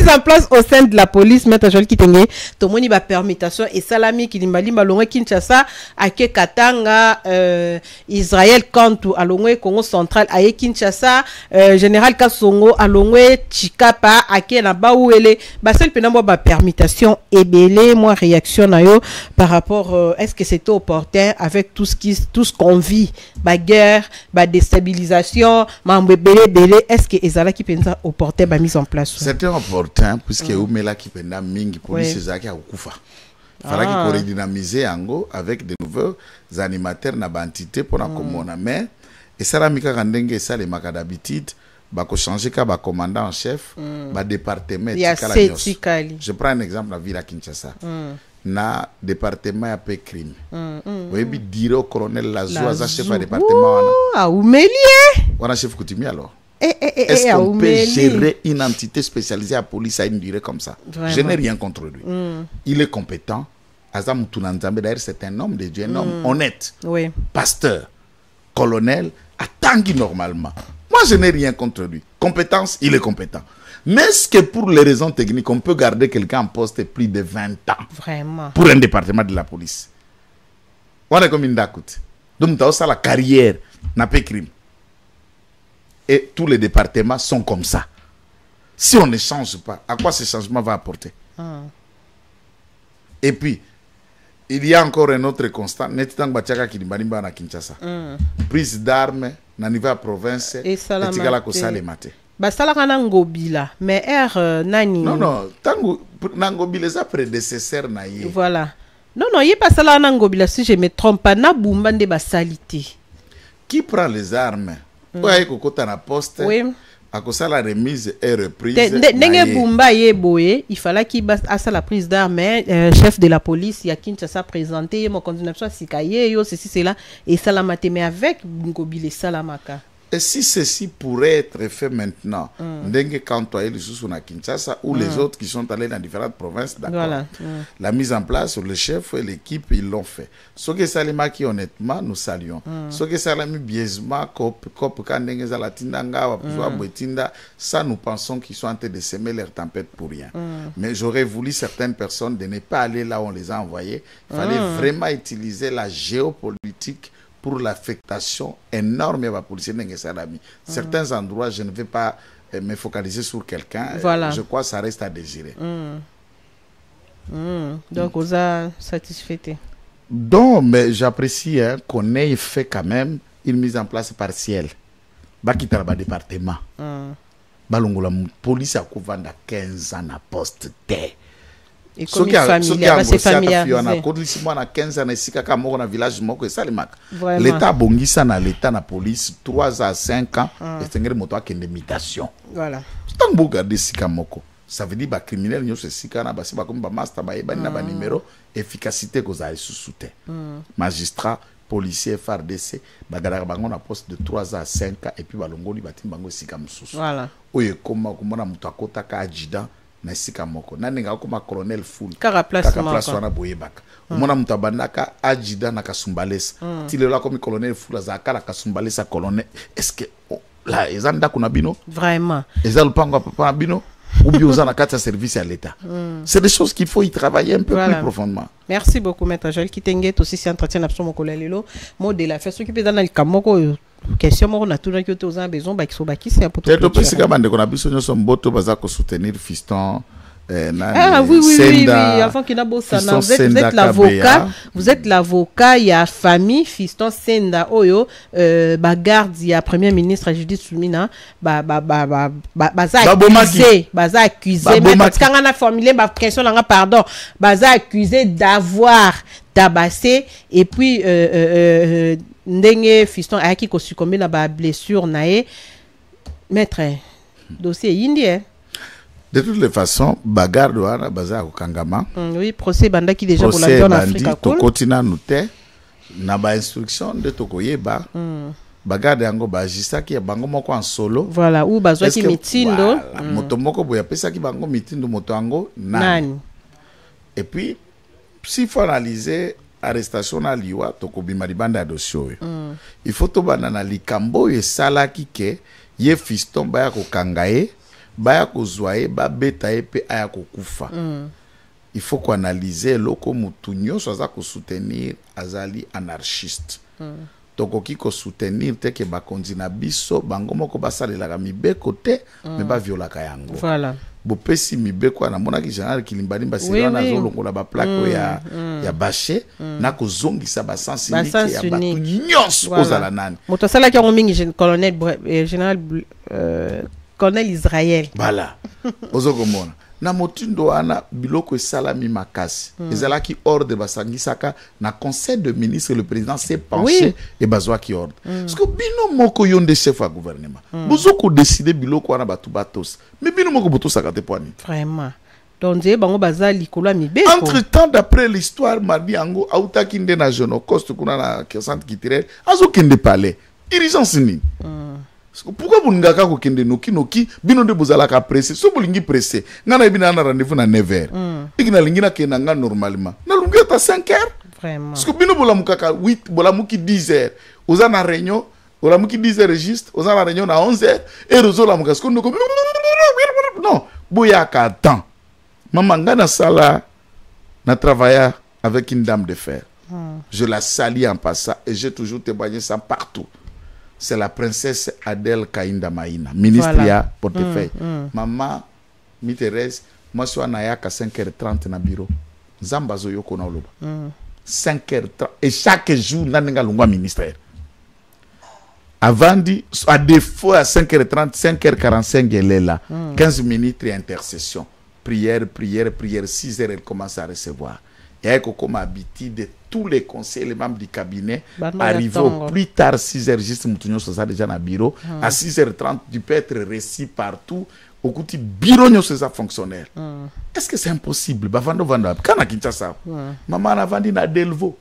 en place au sein de la police maître Joël Kitenge to moni ba permutation et salami ki limbali malongwe Kinshasa ake Katanga Israël Kantu alongwe Congo central aye Kinshasa général Kasongo alongwe Chikapa ake na Baouele basel penambo ba permutation et belé moi réaction na yo par rapport est-ce que c'était opportun avec tout ce qu'on vit ba guerre ba déstabilisation mambe belé est-ce que ezala qui pensa opportun ba mise en place c'était opportun puisque umela qui penda mingi police zaki akufa fallait qu'il redynamiser ango avec de nouveaux animateurs na bantité pour en komona mais et ça la mika kandenge ça les maka d'habitude bako changer ka ba commandant en chef ba département je prends un exemple la ville à Kinshasa na département ya pe crime oui bi dire au colonel Lazoa chef de département wana ah oumelie wana chef coutumier alors est-ce qu'on peut gérer une entité spécialisée à police à une durée comme ça? Vraiment. Je n'ai rien contre lui. Il est compétent. Azam Tunanzambe d'ailleurs c'est un homme de Dieu, un homme honnête, pasteur, colonel à Tanguy normalement. Moi, je n'ai rien contre lui. Compétence, il est compétent. Mais est-ce que pour les raisons techniques, on peut garder quelqu'un en poste plus de 20 ans? Vraiment. Pour un département de la police. On est comme une d'acoute. Donc, ça, la carrière n'a pas de crime. Et tous les départements sont comme ça. Si on ne change pas, à quoi ce changement va apporter? Et puis, il y a encore un autre constat. Prise d'armes dans la province et la basalaka na ngobila mais nani non tango na ngobila sa prédécesseur na ye voilà non il pas sala na ngobila si je me trompe pas na bumba nde basalite qui prend les armes ouais kokota na poste oui à cause la remise et reprise ndenge bumba ye boye il fallait qu'il asa la prise d'armes chef de la police ya Kinshasa présenté mon continuation sikaye yo ceci cela et salamate mais avec ngobila salamaka. Et si ceci pourrait être fait maintenant, Ndenge Kantoye, les sous na Kinshasa ou les autres qui sont allés dans différentes provinces, d'accord. Voilà. La mise en place sur le chef et l'équipe, ils l'ont fait. Ce que Salima qui honnêtement, nous saluons. Ce que Salami biaisement, Kop Kandenge Zalatinanga, Wapuzwa Bwetinda, ça nous pensons qu'ils sont en train de semer leur tempête pour rien. Mais j'aurais voulu certaines personnes de ne pas aller là où on les a envoyés. Il fallait vraiment utiliser la géopolitique pour l'affectation énorme de la police. Certains endroits, je ne vais pas me focaliser sur quelqu'un. Voilà. Je crois que ça reste à désirer. Donc, vous êtes satisfait. Donc, mais j'apprécie qu'on ait fait quand même une mise en place partielle. Bakita le département. La police a couvert 15 ans à poste. Et comme familial, c'est familial. L'État a bongisa na l'État na police 3 à 5 ans et c'est une moto qui imitation. Voilà. Tant que regarder sikamoko, ça veut dire que les criminels nous se sikana basi ba comme ba master ba yeba na ba numéro efficacité que ça sous-souté. Magistrat, policier, FARDC, bagara bango na poste de 3 à 5 ans et puis balongoli batim bango sikam sous. Voilà. Oye koma komona mutu akota ka adjudant na sika moko naninga koma colonel full kaka place wana boyebaka umona mutu abandaka adjudant na kasumbalesa tilela comme colonel full azaka la kasumbalesa colonel est-ce que là ezanda kuna bino vraiment ezal pango papa bino ou bien aux anakata service à l'État. C'est des choses qu'il faut y travailler un peu plus profondément. Merci beaucoup maître Joël Kitenge aussi si entretien absolument kolelelo mot de la fait ce qui peut dans le kamoko question mo na tout que aux besoin ba kiso ba ki c'est pour tout petit que bande qu'on a besoin de son boto baza ko soutenir fiston oui, avant qu'il n'a pas ça, vous êtes l'avocat, il y a famille, fiston Senda, Oyo, bagarde, il y a premier ministre Judith Soumina, accusé, mais quand on a formulé ma question, pardon, accusé d'avoir tabassé, et puis, ndenge fiston a qui succombé dans la blessure, nae, maître, dossier indien. De toutes les façons, bagarre de wana baza au Kangama. Oui, procès banda qui déjà pour la en Afrique à cool. Continent nouté na ba instruction de tokoyeba. Bagarre de yango ba jista ki bango moko en solo. Voilà, ou bazwa ki mitindo. Moto moko boya pesa ki bango mitindo moto yango nani. Et puis s'il faut analyser arrestation na liwa tokobima libanda dossier. Il faut to banana likambo e sala ki ke ye fiston ba ko kangaye. Baya kozwaye ba beta epe aya kokufa. Il faut qu'on analyse loko mutunyo soza ko soutenir azali anarchiste. Tokoki ko soutenir te ke ba kondina biso bango moko basalela mibeko te me ba violaka yango. Voilà. Bo pesi mibeko na mona ki général Kilimbani basira na zolongola ba plaque ya baché na ko zongisa ba sensibilité ya ba nyonso kozala nani. Moto sala ki ngo mingi colonel général Colonel Israël. Voilà. Ozokomona. Na motindo wana biloko salami makasi. Ezala ki ordre basangisaka na conseil de ministre le président s'est penché et bazwa ki ordre. Parce que bino moko yonde chef à gouvernement. Bozoko décider biloko wana batu batos. Mais bino moko boto sakate poani. Vraiment. Donc bango baza likolo mibeko. Entre-temps d'après l'histoire mardi ango auta kinde na jono coste kuna na centre culturel azo kende palais. Urgence ni. Pourquoi vous n'avez pas de noki bino de bozalaka pressé so bolingi pressé ngana bina na rendez-vous na 9h ikina lingina ke nanga normalement na lungi ta 5h Vraiment. Parce que bino bolamukaka 8 bolamuki 10 heures. Aux en réunion, bolamuki 10 heures registre, aux en réunion à 11 heures et rozo la muka sko ndoko. Non, boya ka temps. Maman ngana sala na travailler avec une dame de fer. Je la salue en passant et j'ai toujours témoigné ça partout. C'est la princesse Adèle Kainda Maïna, ministre voilà. Portefeuille. Maman, mi Thérèse, moi je suis à 5h30 na bureau. Zamba zoyo kona oloba. 5h30 et chaque jour naninga lungwa ministère. Avant dit à défaut à 5h30, 5h45 elle est là. 15 minutes et intercession. Prière, 6h elle commence à recevoir. Et elle comme habitude de tous les conseils, les membres du cabinet, arriver au plus tard 6h, juste Moutounio Sosa déjà dans le bureau. À 6h30, tu peux être réussi partout. Au côté bureau, nous sommes fonctionnaires. Est-ce que c'est impossible? Bavando Vanda, quand on a quitté ça, maman a vendu na Delvaux.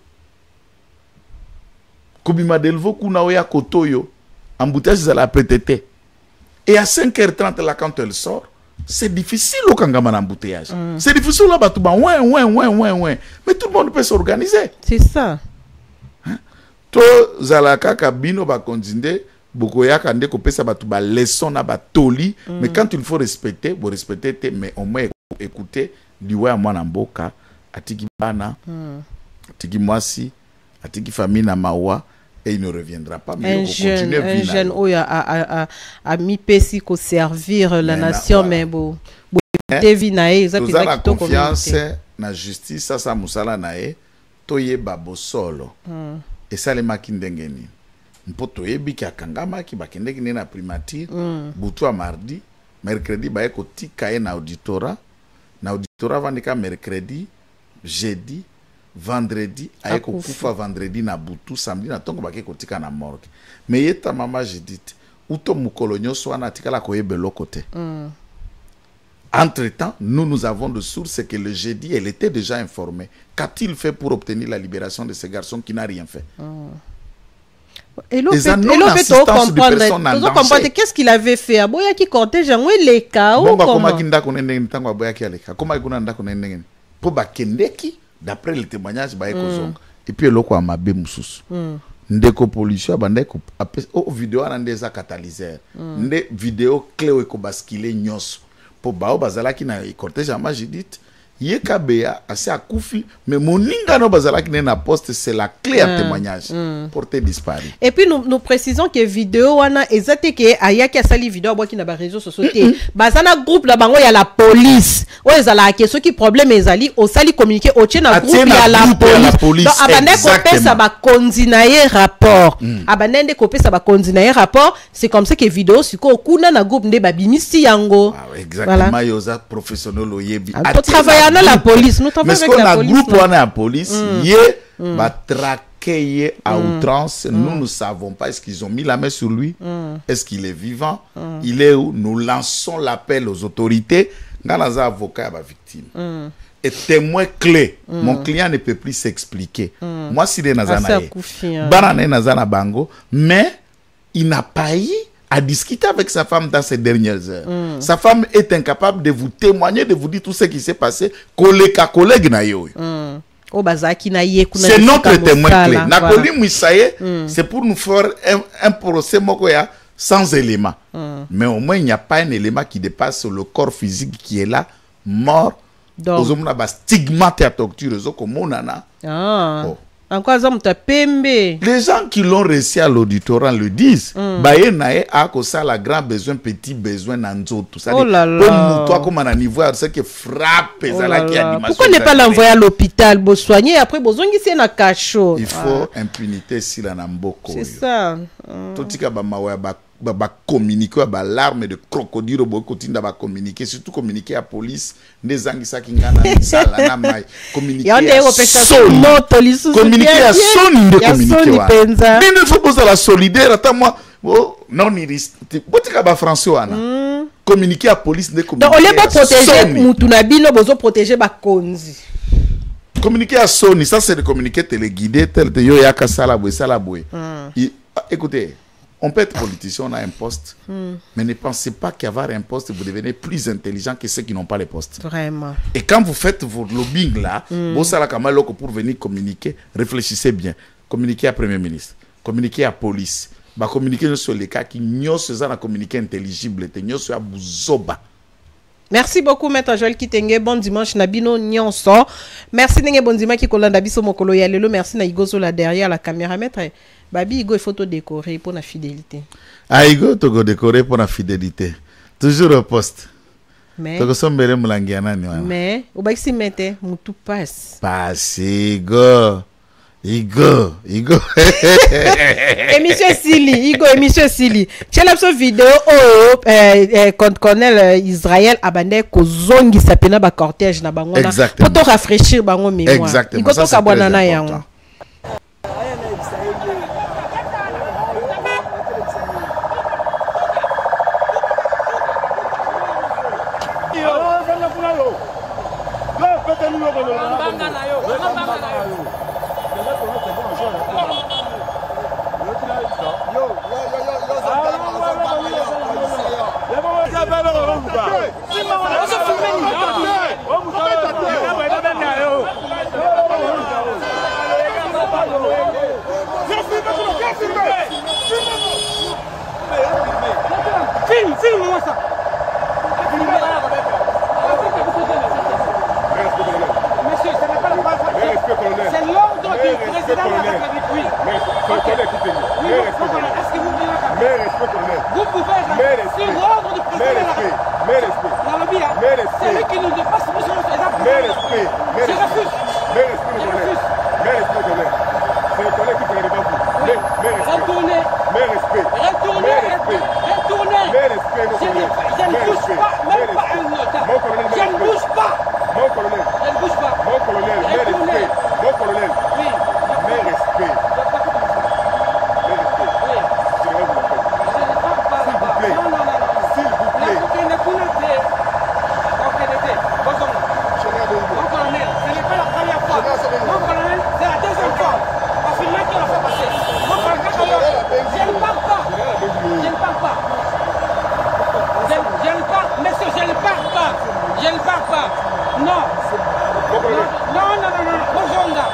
Kobima Delvaux, Kounaoya Kotoyo, embouteillage de la PTT. Et à 5h30, là, quand elle sort, c'est difficile au Kangama d'embouteillage. C'est difficile là-bas, tout le monde. Mais tout le monde peut s'organiser. C'est ça. To Zalaka Kabino va continuer. Bokoya Kande Kopé ça va tout ba leçon na ba toli. Mais quand il faut respecter, vous respectez, mais au moins écoutez, liwa moi namboka, atiki bana, atiki mwasi, atiki famille na mawa. Et il ne reviendra pas. Mais un jeune a mis Pessi pour servir la nation, mais bon. Vous avez la confiance dans la justice, ça, ça, Moussala Nae, Toye Babo Solo. Et ça, les makindengeni. Mpotoye Bika Kangama, qui bakindengeni na primature, Boutoua mardi, mercredi, Baeko Tikae na auditorat. Na auditorat, Vandika mercredi, jeudi, vendredi ayeko kufa vendredi na butu samedi na tongo bake kotika na morgue mais yeta mama Judith uto mukolonyo swana tikala koyebelo côté entre-temps nous avons de sources que le jeudi elle était déjà informée. Qu'a-t-il fait pour obtenir la libération de ce garçon qui n'a rien fait? Et l'autre comprendre qu'est-ce qu'il avait fait à boya qui cortège en les cas ou comment kinda konende ntango boya ki aleka comment ikuna nda konende po bakendeki d'après le témoignage et puis l'autre a mabé moussous ndeko pollution bandeko au vidéo anandeza catalyseur nde vidéo clé ko basculer nyos po bao bazalaki na cortège à Judith yekabea assez akufi mais moninga no bazalaki na poste c'est la clé à témoignage portée disparu. Et puis nous précisons que vidéo wana ezate ke ayaki asali vidéo boki na ba réseaux sociaux bazana groupe la bango ya la police o ezala ke ceux qui problème ezali o sali communiquer o tchena groupe ya la police donc abande kopé ça ba kondinaye rapport abande kopé ça ba kondinaye rapport c'est comme ça que vidéo siko kuna na groupe nde babimisi yango exactement yoza professionnel oyebi dans la police, nous travaillons avec la police. Groupe on a la police, va traquer à outrance. Nous ne savons pas est-ce qu'ils ont mis la main sur lui, est-ce qu'il est vivant, il est où. Nous lançons l'appel aux autorités. Dans les avocats à victime. Et témoin clé, mon client ne peut plus s'expliquer. Moi, si les nazanae, banane nazana bango, mais il n'a pas eu à discuter avec sa femme dans ces dernières heures. Sa femme est incapable de vous témoigner, de vous dire tout ce qui s'est passé. Collègue na yo. C'est notre témoin clé. Nakoli Mouissaye, c'est pour nous faire un procès mokoya sans élément. Mais au moins, il n'y a pas un élément qui dépasse le corps physique qui est là, mort. Aux hommes là, stigmate à torture, les gens qui l'ont reçu à l'auditorat le disent. Bayenae a ça la grand besoin, petit besoin nanzo tout ça. Oh là là. Toi comme un niveau ce qui frappe pourquoi ne pas l'envoyer à l'hôpital pour soigner après besoin ici na cachot. Il faut impunité si la namboko. C'est ça. Tout tika ba mawa ba communiquer ba larme de crocodile bo kotinda ba communiquer surtout communiquer à police des angisa kingana sala na mai communiquer communiquer à son de communiquer mais il faut poser la solidaire attends moi non il risque botika ba français wana communiquer à police de communiquer donc on les protéger mutuna bino bozo protéger ba konzi communiquer à Sony ça c'est de communiquer téléguidé tel yo yaka sala boy écoutez On peut être politicien, on a un poste, mais ne pensez pas qu'avoir un poste, vous devenez plus intelligent que ceux qui n'ont pas les postes. Vraiment. Et quand vous faites vos lobbying là, pour venir communiquer, réfléchissez bien. Communiquez à Premier ministre, communiquez à police, communiquez sur les cas qui n'ont pas communiqué intelligible, n'ont pas bouzoba. Merci beaucoup, Maître Joël Kitenge. Bon dimanche, Nabino Nyonso. Merci, Nenge bon dimanche, qui kolanda biso mokolo ya lelo. Merci, na Igo là derrière la caméra. Maître, Babi, Igo, il faut te décorer pour la fidélité. Ah, Igo, tu dois décorer pour la fidélité. Toujours au poste. Mais, au si mette, moutou passe. Passe, Igo. Igo. Émission Sili, Igo, émission Sili. J'ai la vidéo contre colonel Israël Abandé Kozongi sapena ba cortège na bango na pour te rafraîchir bango mémoire. Exactement. Igo to kabwana na yango. Filme-moi ça. Monsieur, ce n'est pas la première fois. C'est l'ordre du président de la République. Oui. Est-ce que vous pouvez vous pouvez sur l'ordre du président de la République. C'est lui qui nous dépasse. Je refuse. Retournez. Je ne bouge pas, même pas un nota. Je ne bouge pas. Mon colonel. Je ne bouge pas. Mon colonel, mais respect. Mon colonel. Oui. Mais respect. Mais respect. Oui. Je vais vous l'appeler. Je ne parle pas là-bas. S'il vous plaît. Non. S'il vous plaît. Mon colonel, ce n'est pas la première fois. Mon colonel, c'est la deuxième fois. Parce que le mec qui l'a fait passer. Mon colonel, je ne parle pas. Je ne parle pas. Je ne parle, monsieur, je ne parle pas. Je ne parle pas. Non. Non. Bozonga.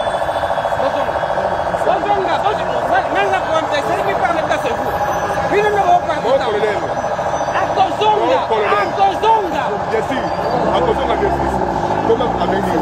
Même la première, c'est lui qui parle de ça, c'est vous. Lui ne me voit pas. Mon colonel. Akozonga. Bien sûr. Akozonga, bien sûr. Comment amener?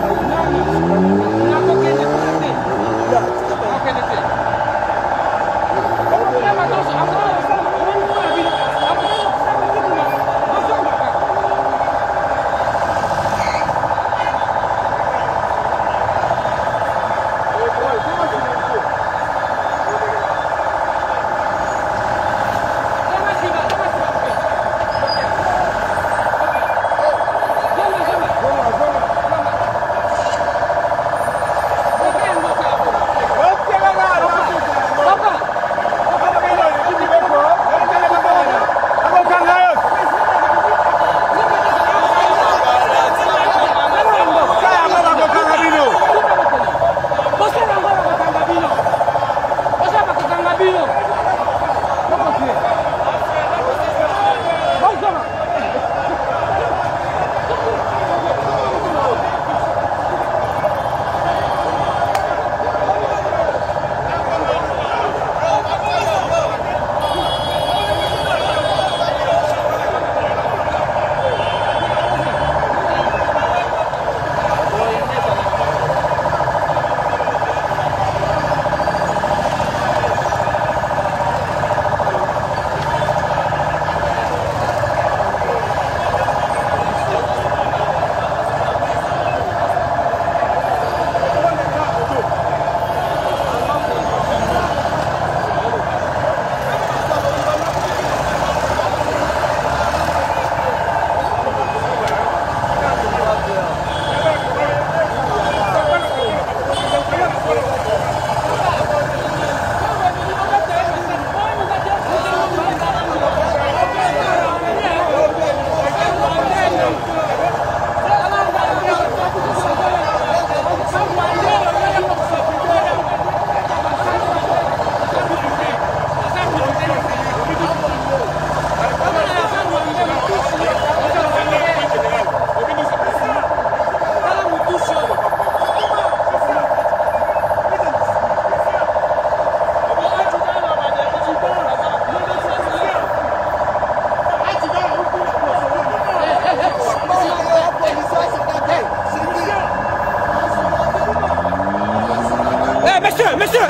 Attention,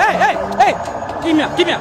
hey, Kimia.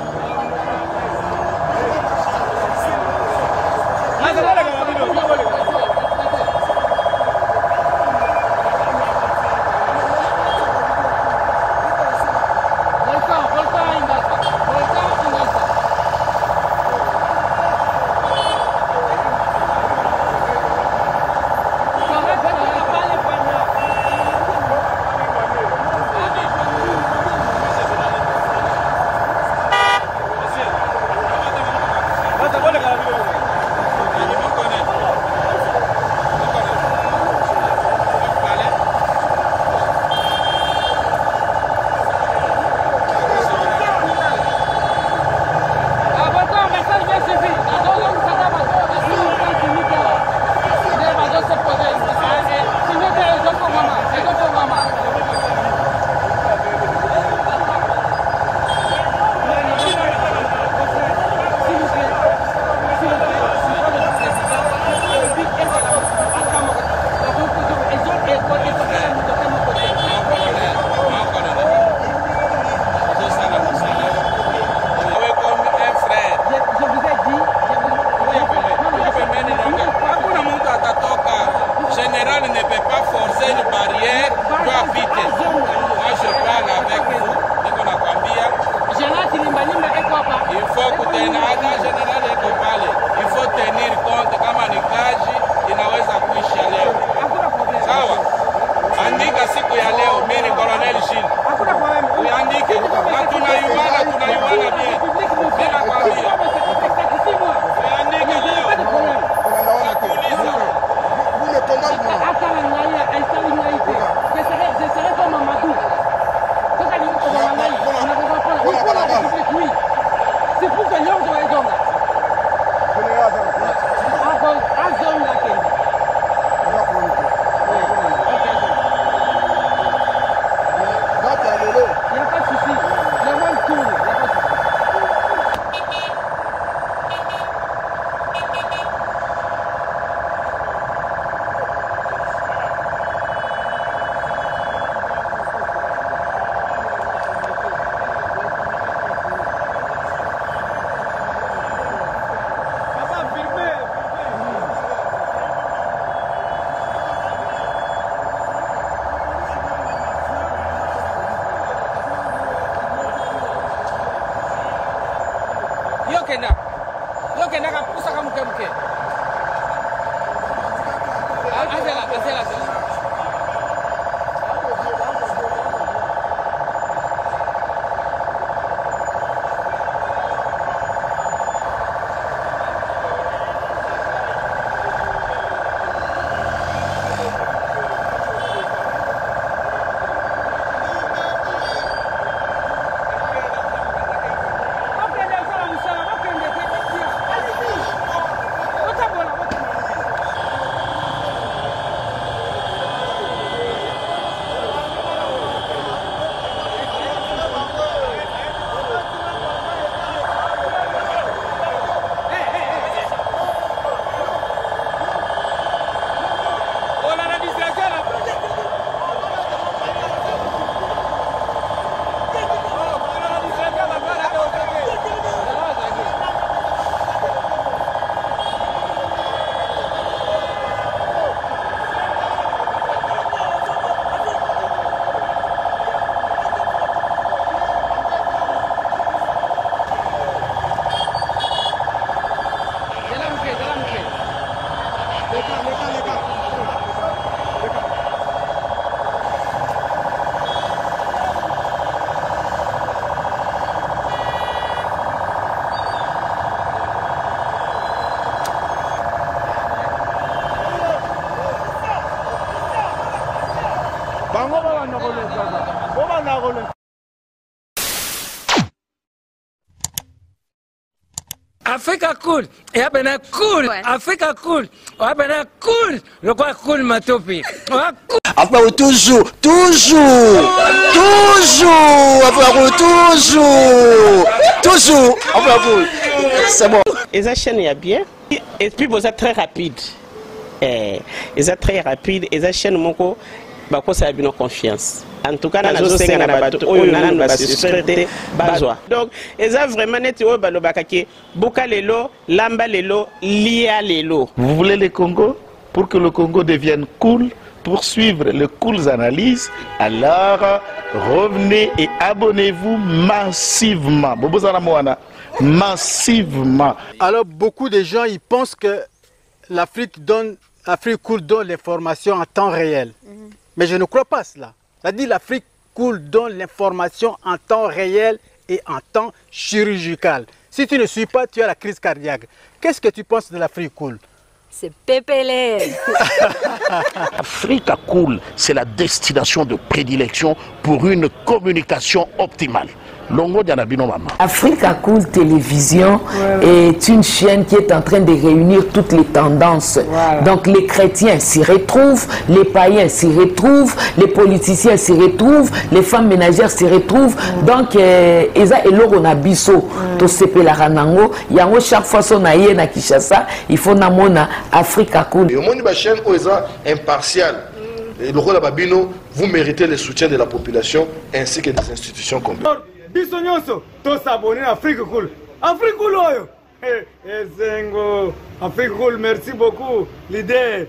Africa cool, et abena cool, Africa cool, abena cool, le quoi cool matopi. Après toujours, après vous, c'est bon. Et ça chaîne est bien, et puis vous êtes très rapide. Et ça très rapide, et ça chaîne moko, bakosa ya bino confiance. En tout cas, nazosenga na bato oyo nanu basisete bazwa. Donc, eza vraiment neti oyo balobaka ke buka lelo, lamba lelo, lia lelo. Vous voulez le Congo? Pour que le Congo devienne cool, pour suivre les cools analyses, alors revenez et abonnez-vous massivement. Massivement. Alors beaucoup de gens ils pensent que l'Afrique cool donne l'information en temps réel. Mais je ne crois pas cela. C'est-à-dire l'Afrique cool donne l'information en temps réel et en temps chirurgical. Si tu ne suis pas, tu as la crise cardiaque. Qu'est-ce que tu penses de l'Afrique cool? C'est pépélé. Africa Cool, c'est la destination de prédilection pour une communication optimale. Longo Dianabino Mama. Africa Cool Télévision est une chaîne qui est en train de réunir toutes les tendances. Donc les chrétiens s'y retrouvent, les païens s'y retrouvent, les politiciens s'y retrouvent, les femmes ménagères s'y retrouvent. Donc Eza Eloro Nabiso, to sepe la ranango, yango chaque fois son aïe na Kinshasa, il faut namona Africa Cool. Et au monde de la chaîne Oeza impartial. Et le rôle de Babino, vous méritez le soutien de la population ainsi que des institutions complètes. Bisognoso, to s'abonner à Afrique Cool. Afrique Cool, oyo. Zengo, Afrique Cool, merci beaucoup, l'idée.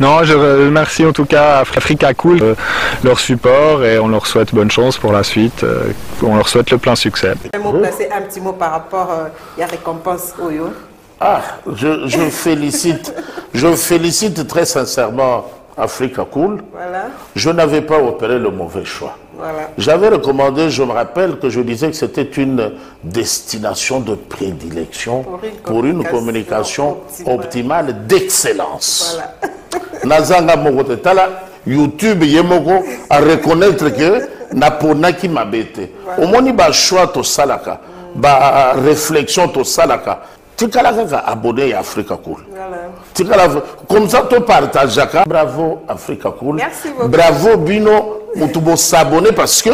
Non, je remercie en tout cas Africa Cool, leur support et on leur souhaite bonne chance pour la suite. On leur souhaite le plein succès. Placer un petit mot par rapport à la récompense Oyo. Ah, je félicite très sincèrement Africa Cool. Voilà. Je n'avais pas opéré le mauvais choix. Voilà. J'avais recommandé, je me rappelle que je disais que c'était une destination de prédilection pour une communication optimale d'excellence. Voilà. Nazanga Mogote Tala, YouTube Yemoko à reconnaître que Napona qui m'a bêté. Au moins, il y a choix to salaka, ba réflexion to salaka. Tu as abonné à Africa Cool. Voilà. Comme ça, tu partages. Bravo Africa Cool. Merci beaucoup. Bravo Bino. Tu dois s'abonner parce que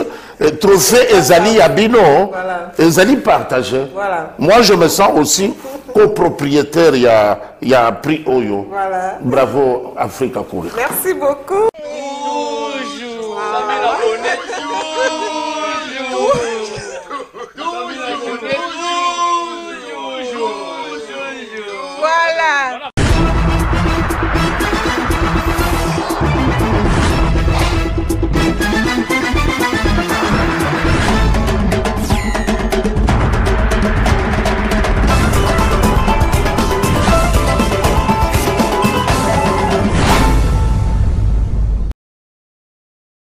trophée Ezali à Bino, Ezali partagé. Voilà. Moi, je me sens aussi copropriétaire. Il y a prix Oyo. Voilà. Bravo Africa Cool. Merci beaucoup. Toujours.